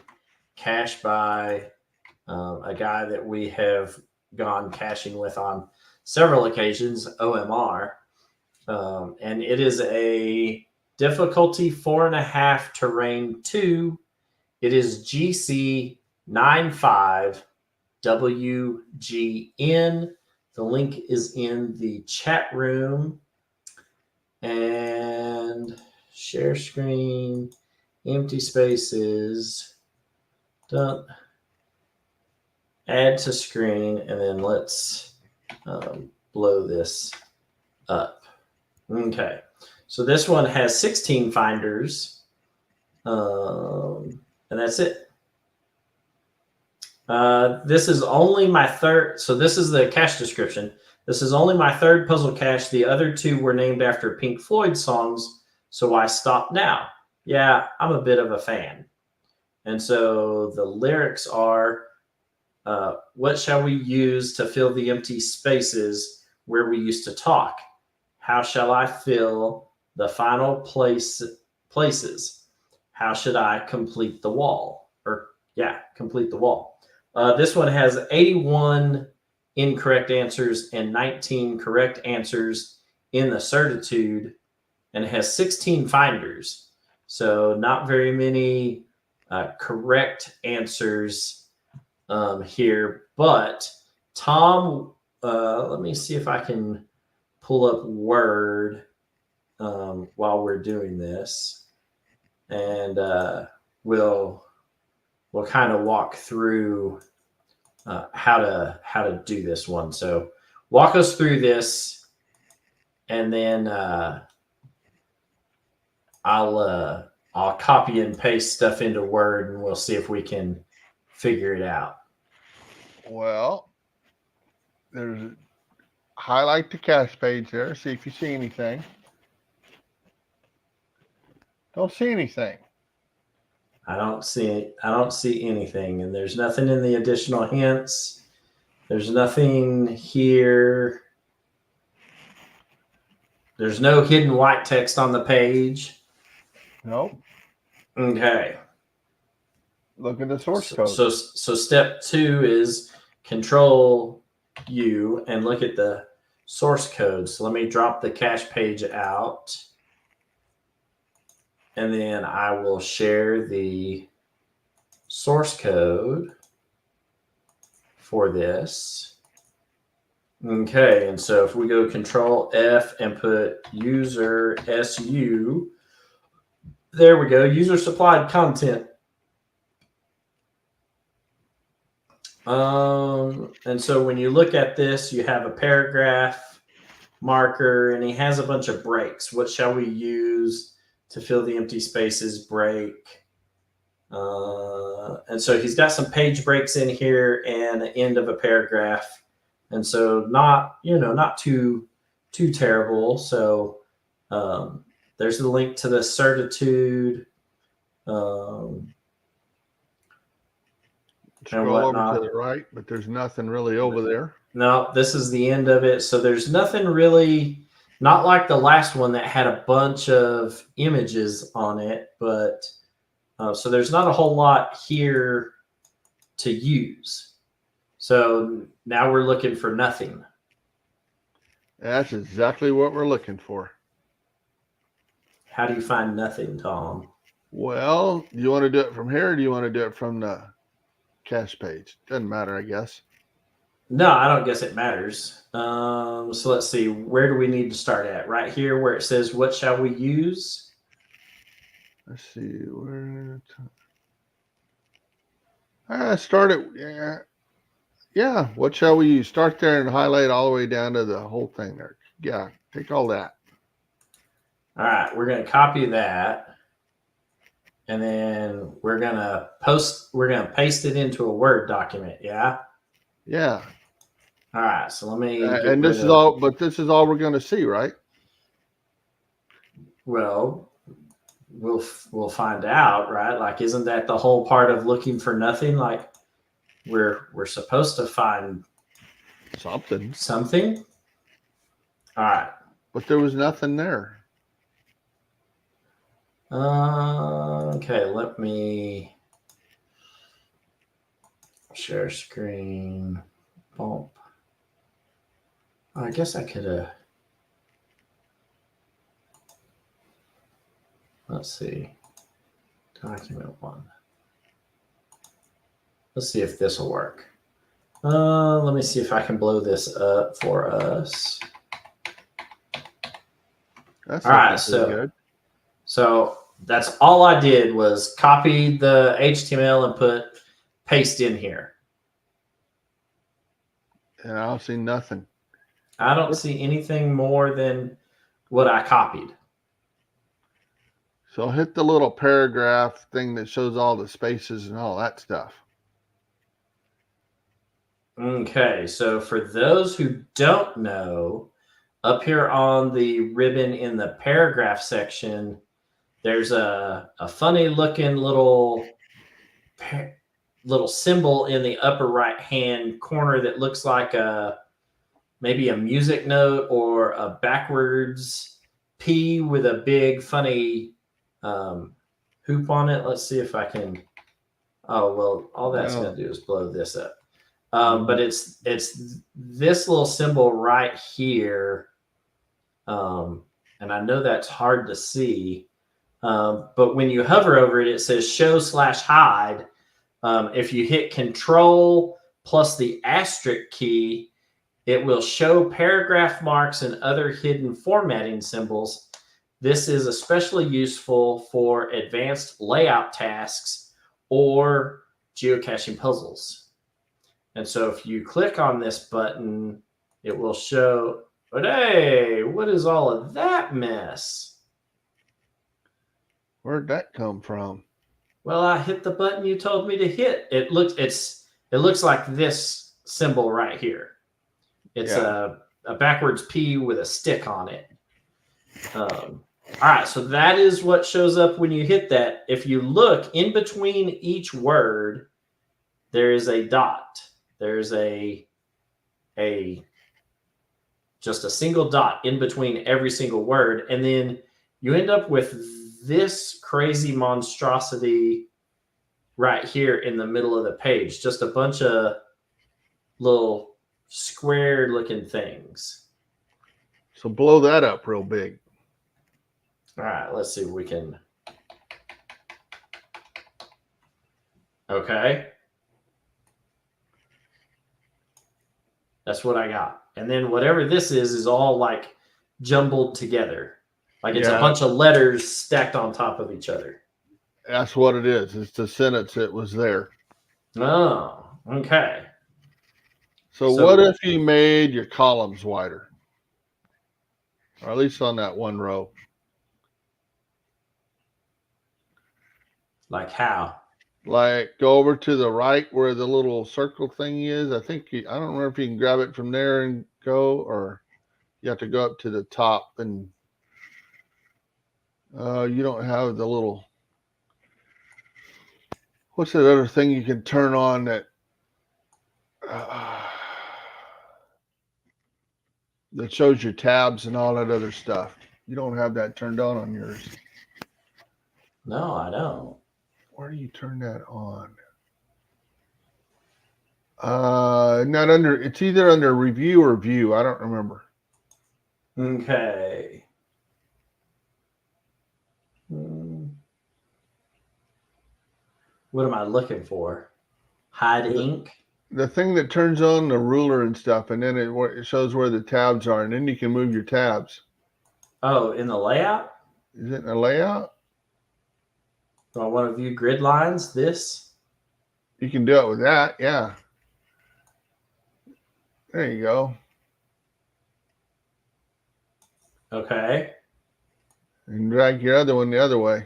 Speaker 3: cache by a guy that we have gone caching with on several occasions, OMR. And it is a difficulty 4.5, terrain 2. It is GC95WGN. The link is in the chat room. And share screen, empty spaces, done. Add to screen, and then let's blow this up. Okay, so this one has 16 finders, and that's it. This is only my third. So this is the cache description. This is only my third puzzle cache. The other two were named after Pink Floyd songs, so I stopped now. Yeah, I'm a bit of a fan. And so the lyrics are, what shall we use to fill the empty spaces where we used to talk? How shall I fill the final places? How should I complete the wall? Complete the wall. This one has 81 incorrect answers and 19 correct answers in the certitude, and it has 16 finders. So not very many correct answers here. But Tom, let me see if I can pull up Word while we're doing this, and we'll kind of walk through how to do this one. So walk us through this, and then I'll copy and paste stuff into Word, and we'll see if we can figure it out.
Speaker 4: Well, there's highlight the cache page there. See if you see anything. Don't see anything.
Speaker 3: I don't see anything, and there's nothing in the additional hints. There's nothing here. There's no hidden white text on the page.
Speaker 4: Nope.
Speaker 3: Okay.
Speaker 4: Look at the source code.
Speaker 3: So step 2 is Control U and look at the source code. So let me drop the cache page out, and then I will share the source code for this. Okay, and so if we go Control F and put user SU, there we go, user supplied content. And so when you look at this, you have a paragraph marker, and he has a bunch of breaks. What shall we use to fill the empty spaces? Break. And so he's got some page breaks in here and an end of a paragraph. And so not too terrible. So there's the link to the certitude.
Speaker 4: Scroll over to the right, but there's nothing really over there.
Speaker 3: No, this is the end of it. So there's nothing really, not like the last one that had a bunch of images on it, but so there's not a whole lot here to use. So now we're looking for nothing.
Speaker 4: That's exactly what we're looking for.
Speaker 3: How do you find nothing, Tom?
Speaker 4: Well, do you want to do it from here, or do you want to do it from the cache page? Doesn't matter, I guess.
Speaker 3: No, I don't guess it matters. So let's see. Where do we need to start at? Right here where it says, what shall we use?
Speaker 4: Let's see. Where? Start it. Yeah. What shall we use? Start there and highlight all the way down to the whole thing there. Yeah. Take all that.
Speaker 3: All right. We're going to copy that. And then we're going to paste it into a Word document. Yeah.
Speaker 4: Yeah.
Speaker 3: All right. So let me.
Speaker 4: And this is all we're going to see, right?
Speaker 3: Well, we'll find out, right? Like, isn't that the whole part of looking for nothing? Like, we're supposed to find
Speaker 4: something.
Speaker 3: All right.
Speaker 4: But there was nothing there.
Speaker 3: Okay, let me share screen. Bump. I guess I could have. Let's see. Document 1. Let's see if this will work. Let me see if I can blow this up for us.
Speaker 4: That's
Speaker 3: all right,
Speaker 4: good.
Speaker 3: So that's all I did was copy the HTML and put paste in here.
Speaker 4: And I don't see nothing.
Speaker 3: I don't see anything more than what I copied.
Speaker 4: So hit the little paragraph thing that shows all the spaces and all that stuff.
Speaker 3: Okay, so for those who don't know, up here on the ribbon in the paragraph section, there's a funny looking little symbol in the upper right hand corner that looks like maybe a music note or a backwards P with a big funny hoop on it. Let's see if I can. Oh, well, all that's going to do is blow this up. But it's this little symbol right here. And I know that's hard to see. But when you hover over it, it says show/hide. If you hit Control plus the asterisk key, it will show paragraph marks and other hidden formatting symbols. This is especially useful for advanced layout tasks or geocaching puzzles. And so if you click on this button, it will show, but hey, what is all of that mess?
Speaker 4: Where'd that come from?
Speaker 3: Well, I hit the button you told me to hit. It looks like this symbol right here. It's a backwards P with a stick on it. All right, so that is what shows up when you hit that. If you look in between each word, there is a dot. There's just a single dot in between every single word, and then you end up with this crazy monstrosity right here in the middle of the page. Just a bunch of little square looking things.
Speaker 4: So blow that up real big.
Speaker 3: All right, let's see if we can. Okay. That's what I got. And then whatever this is all like jumbled together. Like it's a bunch of letters stacked on top of each other.
Speaker 4: That's what it is. It's the sentence that was there.
Speaker 3: Oh, okay.
Speaker 4: So what if you made your columns wider? Or at least on that one row.
Speaker 3: Like how?
Speaker 4: Like go over to the right where the little circle thing is. I don't remember if you can grab it from there and go, or you have to go up to the top and you don't have the little, what's that other thing you can turn on that that shows your tabs and all that other stuff? You don't have that turned on yours.
Speaker 3: No, I don't.
Speaker 4: Where do you turn that on? Not under. It's either under review or view. I don't remember.
Speaker 3: Okay. What am I looking for? Hide ink?
Speaker 4: The thing that turns on the ruler and stuff, and then it shows where the tabs are, and then you can move your tabs.
Speaker 3: Oh, in the layout?
Speaker 4: Is it in the layout?
Speaker 3: Do I want to view grid lines? This?
Speaker 4: You can do it with that, yeah. There you go.
Speaker 3: Okay.
Speaker 4: And drag your other one the other way.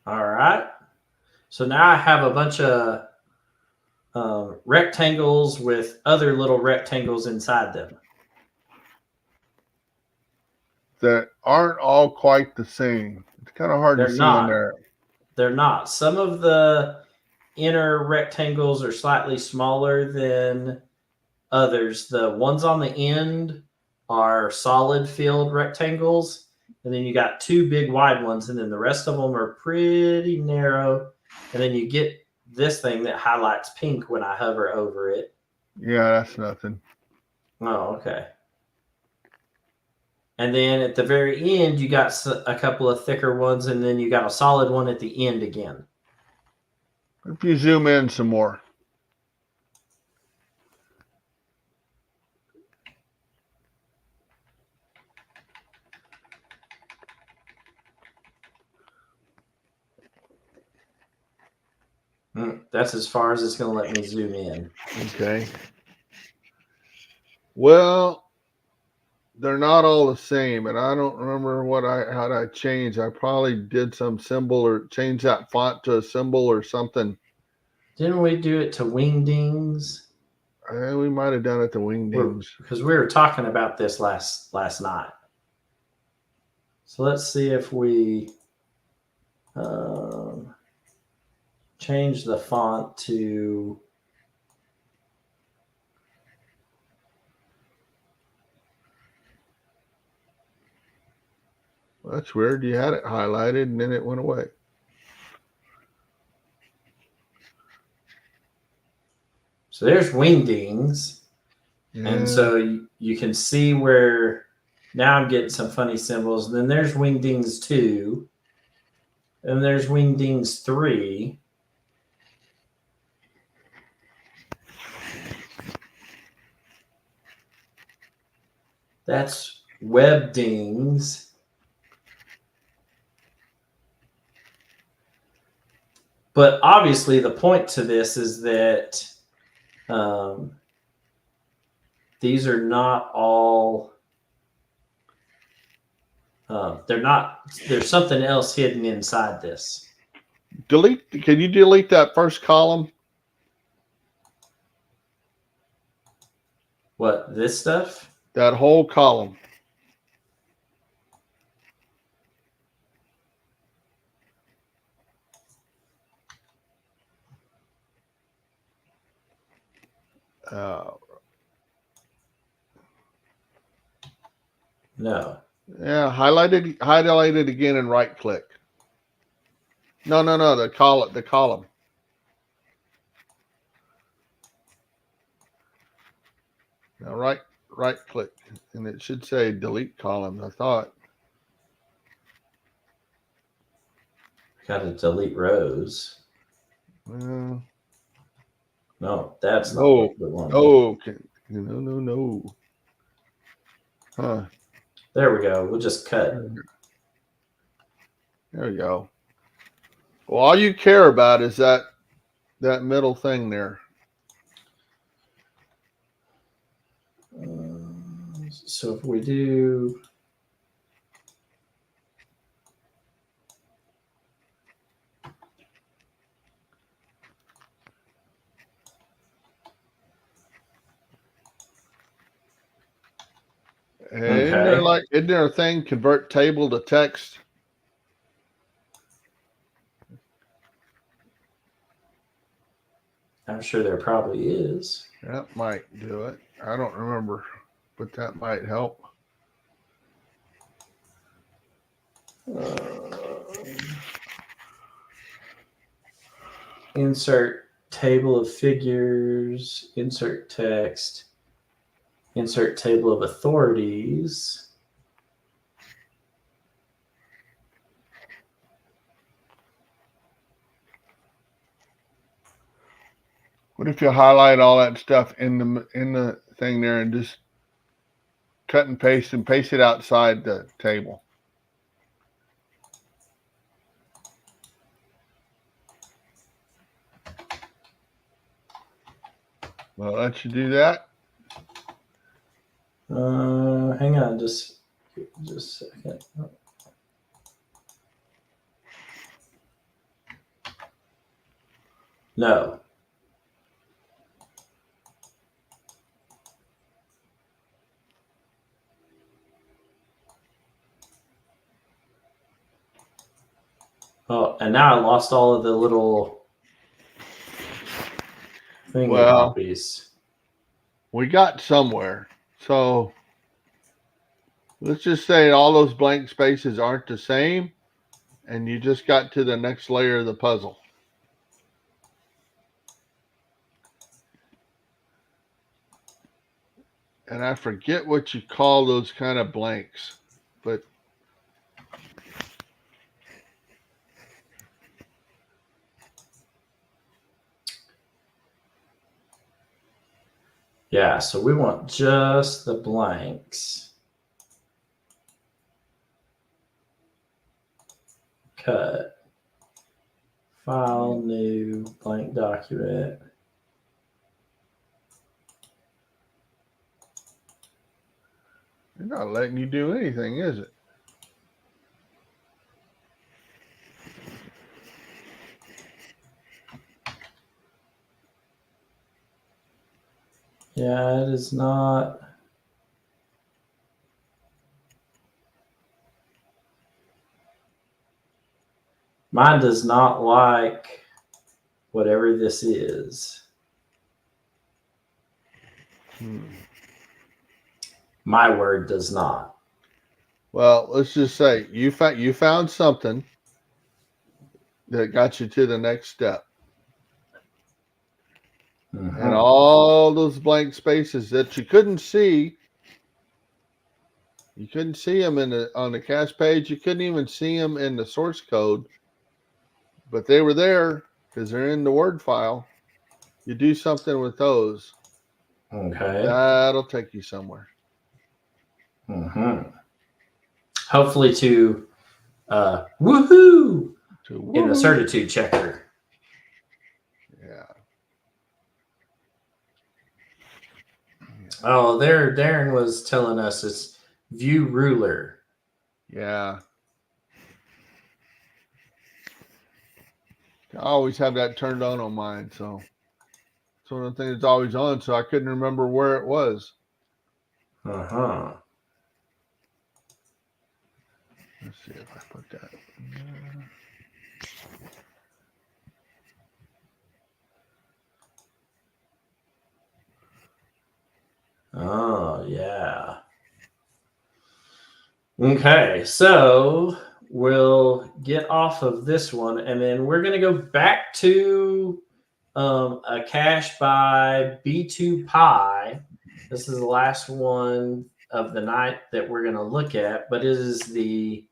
Speaker 3: All right. So now I have a bunch of rectangles with other little rectangles inside them.
Speaker 4: That aren't all quite the same. It's kind of hard to see in there.
Speaker 3: They're not. Some of the inner rectangles are slightly smaller than others. The ones on the end are solid filled rectangles, and then you got two big wide ones, and then the rest of them are pretty narrow. And then you get this thing that highlights pink when I hover over it.
Speaker 4: Yeah, that's nothing.
Speaker 3: Oh, okay. And then at the very end, you got a couple of thicker ones, and then you got a solid one at the end again.
Speaker 4: If you zoom in some more.
Speaker 3: That's as far as it's going to let me zoom in.
Speaker 4: Okay. Well, they're not all the same, and I don't remember how I changed. I probably did some symbol or change that font to a symbol or something.
Speaker 3: Didn't we do it to Wingdings?
Speaker 4: We might have done it to Wingdings.
Speaker 3: Because we were talking about this last night. So let's see if we change the font to.
Speaker 4: Well, that's weird. You had it highlighted and then it went away.
Speaker 3: So there's Wingdings.
Speaker 4: Yeah.
Speaker 3: And so you can see where now I'm getting some funny symbols. And then there's Wingdings 2. And there's Wingdings 3. That's Webdings. But obviously the point to this is that these are not all, there's something else hidden inside this.
Speaker 4: Can you delete that first column?
Speaker 3: What, this stuff?
Speaker 4: That whole column.
Speaker 3: No.
Speaker 4: Yeah, highlight it again and right click. No, the column. Now right click and it should say delete column, I thought.
Speaker 3: Got to delete rows. No, that's not what we want.
Speaker 4: No. Huh.
Speaker 3: There we go. We'll just cut.
Speaker 4: There we go. Well, all you care about is that middle thing there.
Speaker 3: So if we do.
Speaker 4: Okay. Isn't there a thing convert table to text?
Speaker 3: I'm sure there probably is.
Speaker 4: That might do it. I don't remember, but that might help.
Speaker 3: Insert table of figures, insert text, insert table of authorities.
Speaker 4: What if you highlight all that stuff in the thing there and just cut and paste it outside the table? Well, let you do that.
Speaker 3: Hang on, just a second. No. Oh, and now I lost all of the little
Speaker 4: Well,
Speaker 3: Thingy-boppies.
Speaker 4: we got somewhere. So let's just say all those blank spaces aren't the same, and you just got to the next layer of the puzzle. And I forget what you call those kind of blanks, but
Speaker 3: Yeah, so we want just the blanks. Cut. File, new, blank document.
Speaker 4: they're not letting you do anything, is it?
Speaker 3: Yeah, it is not. Mine does not like whatever this is. My word does not.
Speaker 4: Well, let's just say you found something that got you to the next step. And all those blank spaces that you couldn't see them on the cache page. You couldn't even see them in the source code, but they were there because they're in the Word file. You do something with those.
Speaker 3: Okay.
Speaker 4: That'll take you somewhere.
Speaker 3: Hopefully to woohoo
Speaker 4: To
Speaker 3: in the certitude checker.
Speaker 4: Yeah.
Speaker 3: Oh, there Darren was telling us it's view ruler.
Speaker 4: Yeah. I always have that turned on mine, so it's one of the things that's always on, so I couldn't remember where it was.
Speaker 3: Let's
Speaker 4: see if I put that.
Speaker 3: Oh, yeah. Okay, so we'll get off of this one, and then we're going to go back to a cache by B2 Pi. This is the last one of the night that we're going to look at, but it is the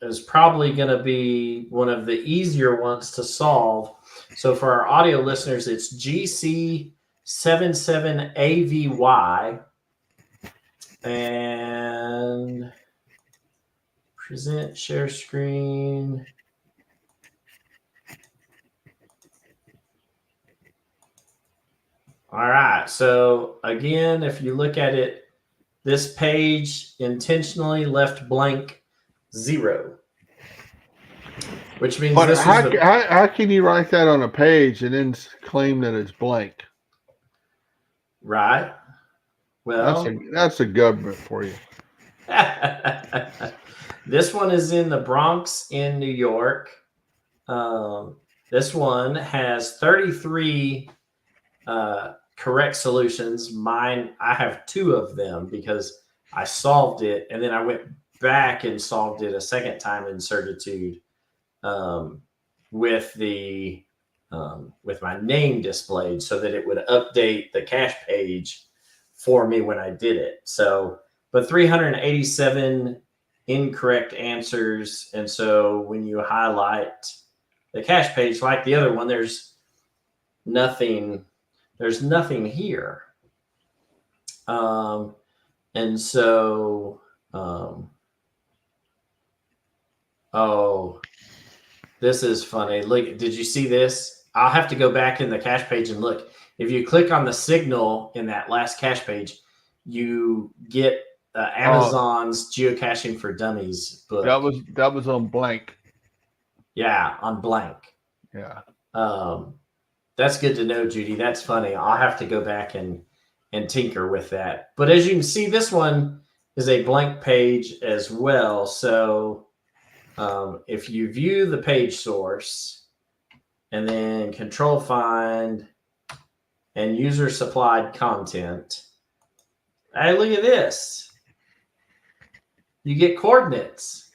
Speaker 3: is probably going to be one of the easier ones to solve. So for our audio listeners, it's GC77AVY. And present, share screen. All right. So again, if you look at it, this page intentionally left blank 0, which means
Speaker 4: But
Speaker 3: this
Speaker 4: how can you write that on a page and then claim that it's blank?
Speaker 3: Right. Well,
Speaker 4: that's a government for you.
Speaker 3: This one is in the Bronx in New York. This one has 33 correct solutions. Mine, I have 2 of them because I solved it and then I went back and solved it a second time in certitude with my name displayed so that it would update the cache page for me when I did it. So, but 387 incorrect answers. And so when you highlight the cache page, like the other one, there's nothing here. And so, oh, this is funny. Look, did you see this? I'll have to go back in the cache page and look. If you click on the signal in that last cache page, you get Amazon's Geocaching for Dummies book.
Speaker 4: That was on blank.
Speaker 3: Yeah, on blank.
Speaker 4: Yeah.
Speaker 3: That's good to know, Judy. That's funny. I'll have to go back and tinker with that. But as you can see, this one is a blank page as well. So If you view the page source and then control find and user supplied content, hey, look at this. You get coordinates.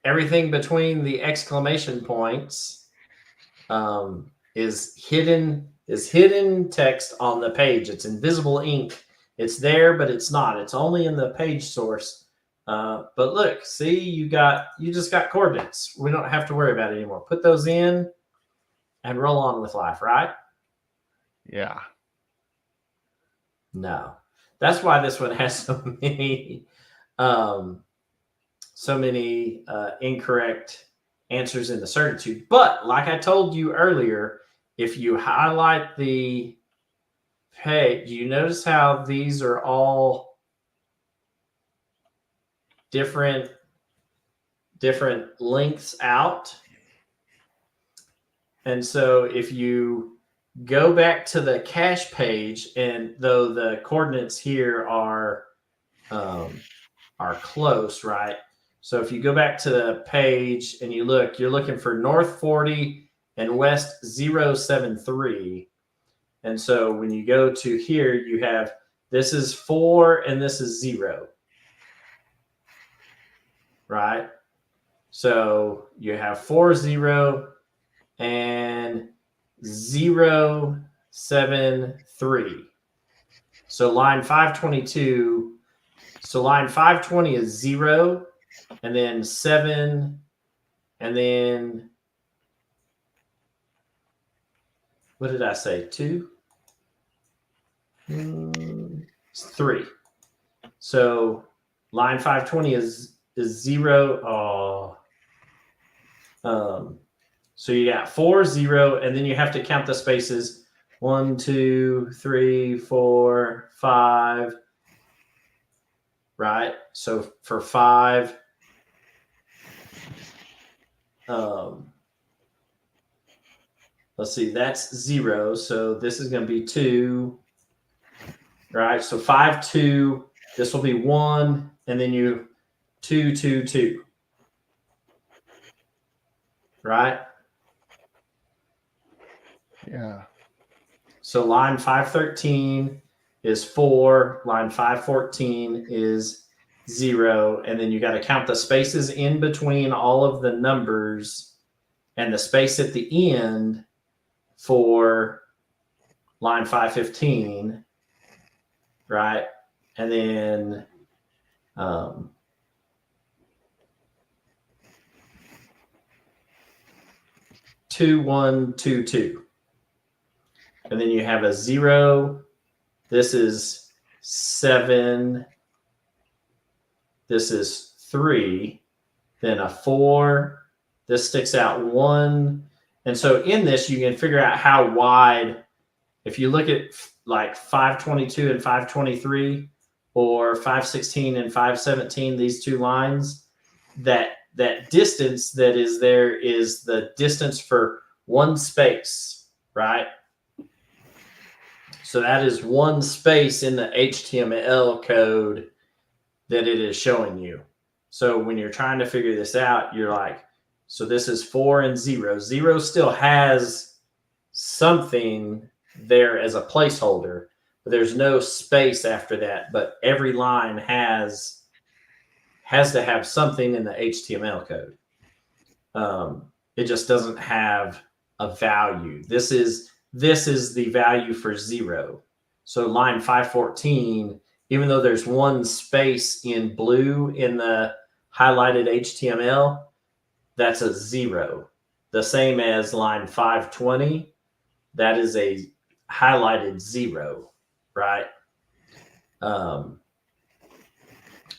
Speaker 3: Everything between the exclamation points is hidden text on the page. It's invisible ink. It's there, but it's not. It's only in the page source. But look, see, you just got coordinates. We don't have to worry about it anymore. Put those in and roll on with life, right?
Speaker 4: Yeah.
Speaker 3: No. That's why this one has so many incorrect answers in the certitude. But like I told you earlier, if you highlight the page, you notice how these are all different lengths out. And so if you go back to the cache page, and though the coordinates here are close, right? So if you go back to the page and you look, you're looking for north 40 and west 073. And so when you go to here, you have, this is 4 and this is 0. Right? So you have 40 and 073. So line 522. So line 520 is 0, and then 7, and then what did I say? 2? 3. So line 520 is 0. So you got 4, 0, and then you have to count the spaces. 1, 2, 3, 4, 5. Right? So for 5, let's see, that's 0. So this is going to be 2. Right? So 5, 2. This will be 1, and then you 2, 2, 2. Right?
Speaker 4: Yeah.
Speaker 3: So line 513 is 4, line 514 is 0, and then you got to count the spaces in between all of the numbers and the space at the end for line 515, right? And then 2, 1, 2, 2. And then you have a 0. This is 7. This is 3. Then a 4. This sticks out 1. And so in this, you can figure out how wide, if you look at like 522 and 523, or 516 and 517, these two lines, that distance that is there is the distance for one space, right? So that is one space in the HTML code that it is showing you. So when you're trying to figure this out, you're like, so this is 4 and 0. 0 still has something there as a placeholder, but there's no space after that. But every line has to have something in the HTML code. It just doesn't have a value. This is the value for 0. So line 514, even though there's one space in blue in the highlighted HTML, that's a 0. The same as line 520, that is a highlighted 0, right?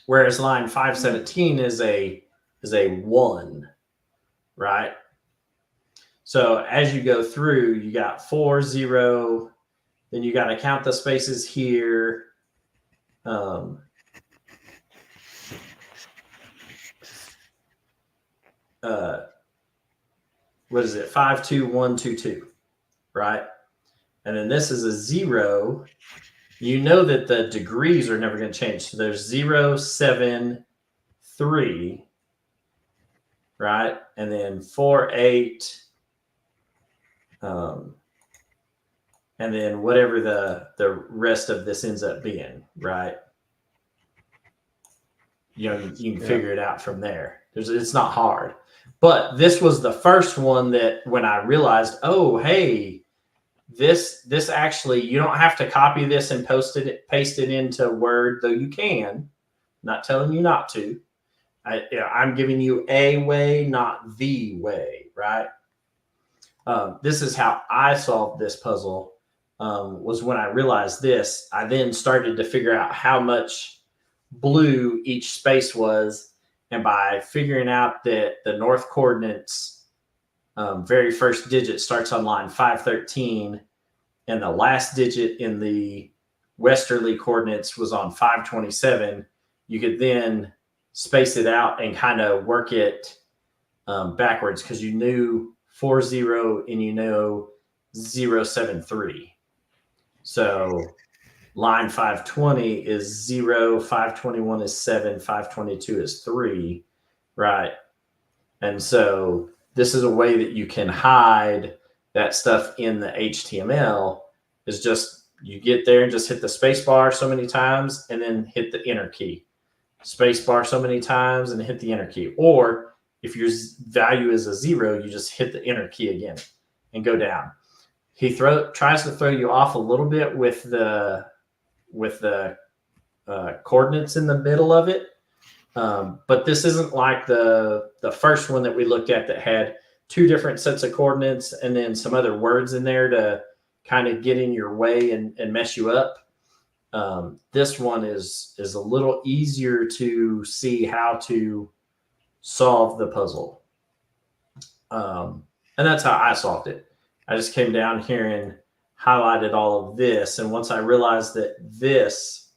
Speaker 3: Whereas line 517 is a 1, right? So as you go through, you got 4, 0, then you got to count the spaces here. What is it? 5, 2, 1, 2, 2, right? And then this is a 0. You know that the degrees are never going to change. So there's 0, 7, 3. right? And then 4, 8, and then whatever the rest of this ends up being, right? You know, you can figure it out from there. It's not hard. But this was the first one that when I realized, oh, hey, this actually, you don't have to copy this and paste it into Word, though you can. I'm not telling you not to. I'm giving you a way, not the way, right? This is how I solved this puzzle. Was when I realized this, I then started to figure out how much blue each space was. And by figuring out that the north coordinates, very first digit starts on line 513, and the last digit in the westerly coordinates was on 527, you could then space it out and kind of work it backwards, because you knew 40 and you know 073. So line 520 is 0, 521 is 7, 522 is 3, right? And so this is a way that you can hide that stuff in the HTML, is just you get there and just hit the space bar so many times and then hit the enter key. Space bar so many times and hit the enter key. Or if your value is a 0, you just hit the enter key again and go down. He tries to throw you off a little bit with the coordinates in the middle of it. But this isn't like the first one that we looked at that had 2 different sets of coordinates and then some other words in there to kind of get in your way and mess you up. This one is a little easier to see how to solve the puzzle. And that's how I solved it. I just came down here and highlighted all of this. And once I realized that this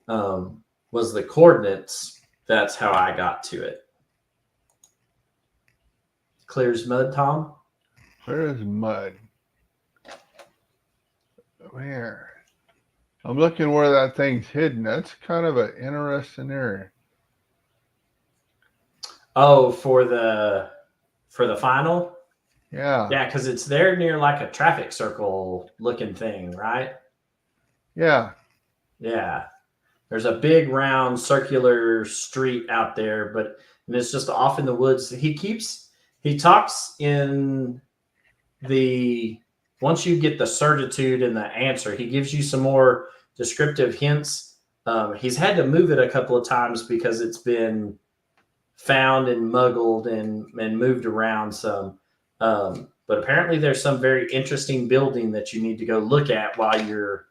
Speaker 3: was the coordinates, that's how I got to it. Clear as mud, Tom?
Speaker 4: Clear as mud. Where? I'm looking where that thing's hidden. That's kind of an interesting area.
Speaker 3: Oh, for the final?
Speaker 4: Yeah.
Speaker 3: Yeah, because it's there near like a traffic circle looking thing, right?
Speaker 4: Yeah.
Speaker 3: Yeah. There's a big round circular street out there, but it's just off in the woods. He talks in the, once you get the certitude and the answer, he gives you some more descriptive hints. He's had to move it a couple of times because it's been found and muggled and moved around some. But apparently there's some very interesting building that you need to go look at while you're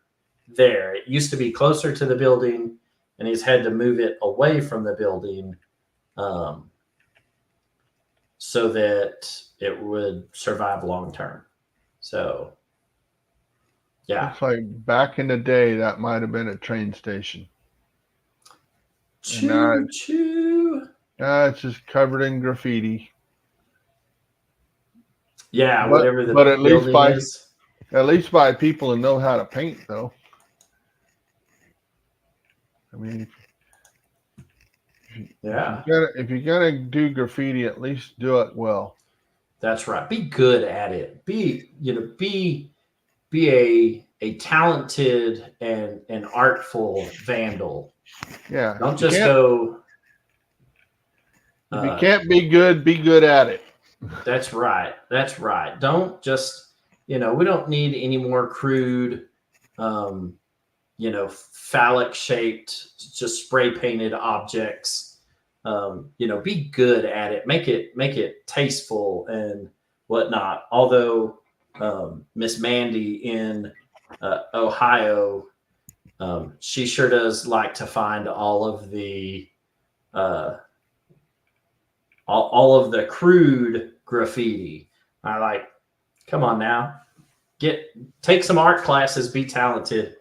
Speaker 3: there. It used to be closer to the building, and he's had to move it away from the building so that it would survive long term. So, yeah.
Speaker 4: Looks like back in the day, that might have been a train station.
Speaker 3: Choo choo.
Speaker 4: It's just covered in graffiti.
Speaker 3: Yeah, whatever the building is.
Speaker 4: At least by people who know how to paint, though. I mean, if you're gonna do graffiti, at least do it well.
Speaker 3: That's right. Be good at it. Be a talented and artful vandal.
Speaker 4: Yeah.
Speaker 3: Don't just go.
Speaker 4: If you can't be good at it.
Speaker 3: That's right. That's right. Don't just, we don't need any more crude, phallic shaped, just spray painted objects. Be good at it. Make it tasteful and whatnot. Although Miss Mandy in Ohio, she sure does like to find all of the crude graffiti. I like, come on now, take some art classes, be talented.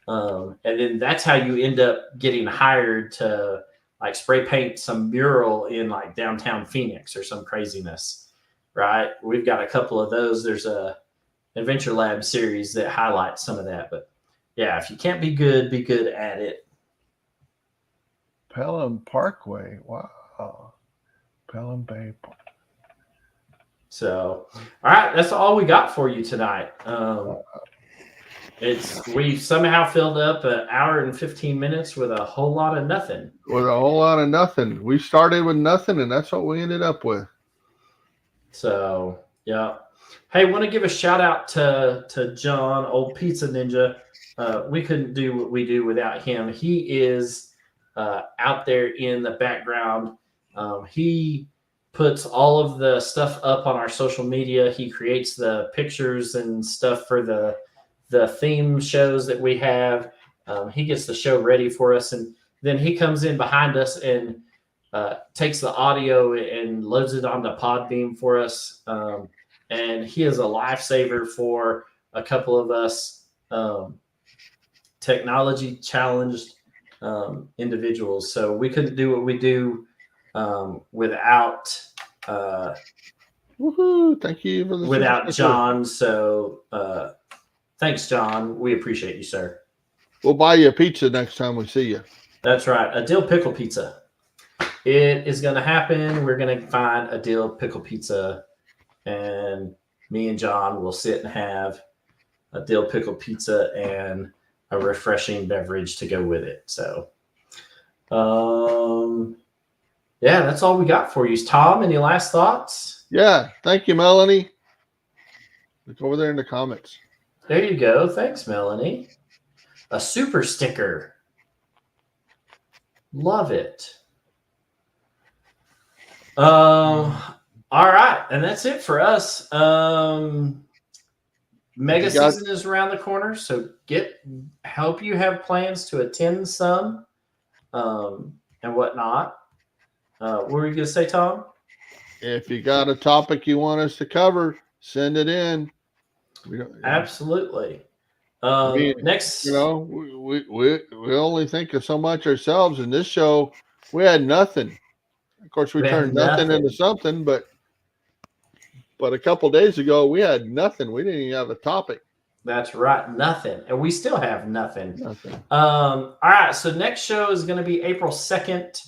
Speaker 3: And then that's how you end up getting hired to like spray paint some mural in like downtown Phoenix or some craziness, right? We've got a couple of those. There's a Adventure Lab series that highlights some of that. But yeah, if you can't be good at it.
Speaker 4: Pelham Parkway. Wow. on paper.
Speaker 3: So, all right, that's all we got for you tonight. We've somehow filled up an hour and 15 minutes with a whole lot of nothing.
Speaker 4: With a whole lot of nothing. We started with nothing, and that's what we ended up with.
Speaker 3: So, yeah. Hey, want to give a shout out to John, old Pizza Ninja. We couldn't do what we do without him. He is out there in the background. He puts all of the stuff up on our social media. He creates the pictures and stuff for the theme shows that we have. He gets the show ready for us, and then he comes in behind us and takes the audio and loads it onto Podbeam for us. And he is a lifesaver for a couple of us technology challenged individuals. So we couldn't do what we do without
Speaker 4: Woohoo! Thank you for the
Speaker 3: without John. So thanks, John. We appreciate you, sir.
Speaker 4: We'll buy you a pizza next time we see you.
Speaker 3: That's right. A dill pickle pizza. It is going to happen. We're going to find a dill pickle pizza, and me and John will sit and have a dill pickle pizza and a refreshing beverage to go with it. So, yeah, that's all we got for you. Tom, any last thoughts?
Speaker 4: Yeah. Thank you, Melanie. Look over there in the comments.
Speaker 3: There you go. Thanks, Melanie. A super sticker. Love it. All right, and that's it for us. Mega season is around the corner, so hope you have plans to attend some and whatnot. What were you going to say, Tom?
Speaker 4: If you got a topic you want us to cover, send it in.
Speaker 3: Absolutely. Next,
Speaker 4: we only think of so much ourselves. In this show, we had nothing. Of course, we turned nothing into something, but a couple days ago, we had nothing. We didn't even have a topic.
Speaker 3: That's right, nothing. And we still have nothing. All right, so next show is going to be April 2nd,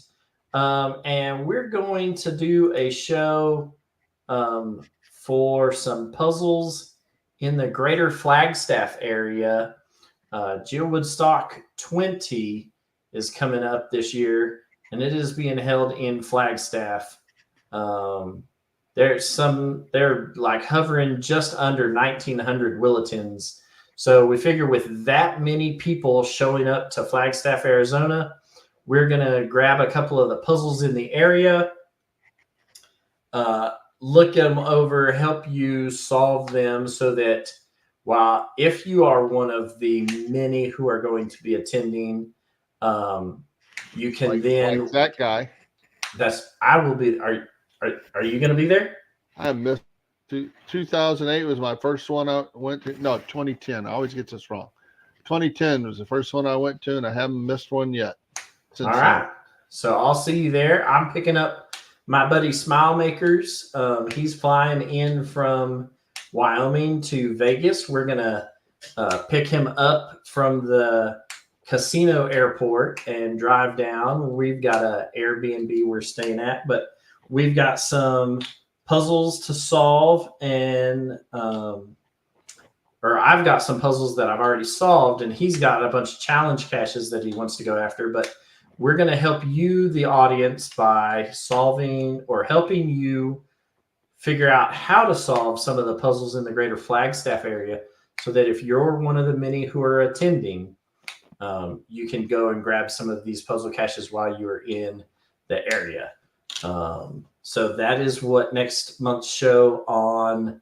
Speaker 3: and we're going to do a show for some puzzles in the greater Flagstaff area. Geowoodstock 20 is coming up this year, and it is being held in Flagstaff. They're like hovering just under 1,900 Willetons. So we figure with that many people showing up to Flagstaff, Arizona, we're going to grab a couple of the puzzles in the area, look them over, help you solve them so that if you are one of the many who are going to be attending, you can like
Speaker 4: that guy.
Speaker 3: I will be. Are you going to be there?
Speaker 4: I missed 2008 was my first one I went to. No, 2010. I always get this wrong. 2010 was the first one I went to, and I haven't missed one yet.
Speaker 3: All right. So I'll see you there. I'm picking up my buddy Smile Makers. He's flying in from Wyoming to Vegas. We're going to pick him up from the casino airport and drive down. We've got an Airbnb we're staying at, but we've got some puzzles to solve, and I've got some puzzles that I've already solved, and he's got a bunch of challenge caches that he wants to go after. But we're going to help you, the audience, by solving or helping you figure out how to solve some of the puzzles in the greater Flagstaff area, so that if you're one of the many who are attending, you can go and grab some of these puzzle caches while you're in the area. So that is what next month's show on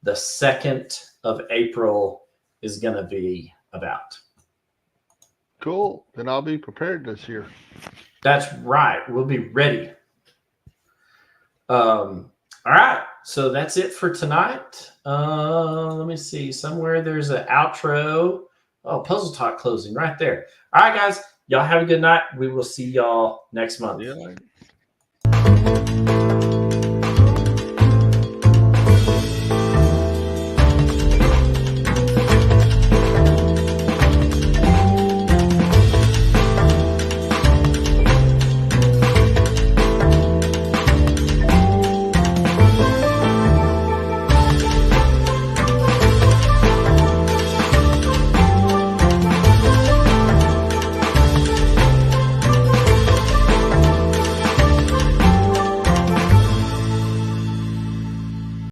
Speaker 3: the 2nd of April is going to be about.
Speaker 4: Cool. Then I'll be prepared this year.
Speaker 3: That's right. We'll be ready. All right. So that's it for tonight. Let me see. Somewhere there's an outro. Oh, Puzzle Talk closing right there. All right, guys. Y'all have a good night. We will see y'all next month.
Speaker 4: Yeah.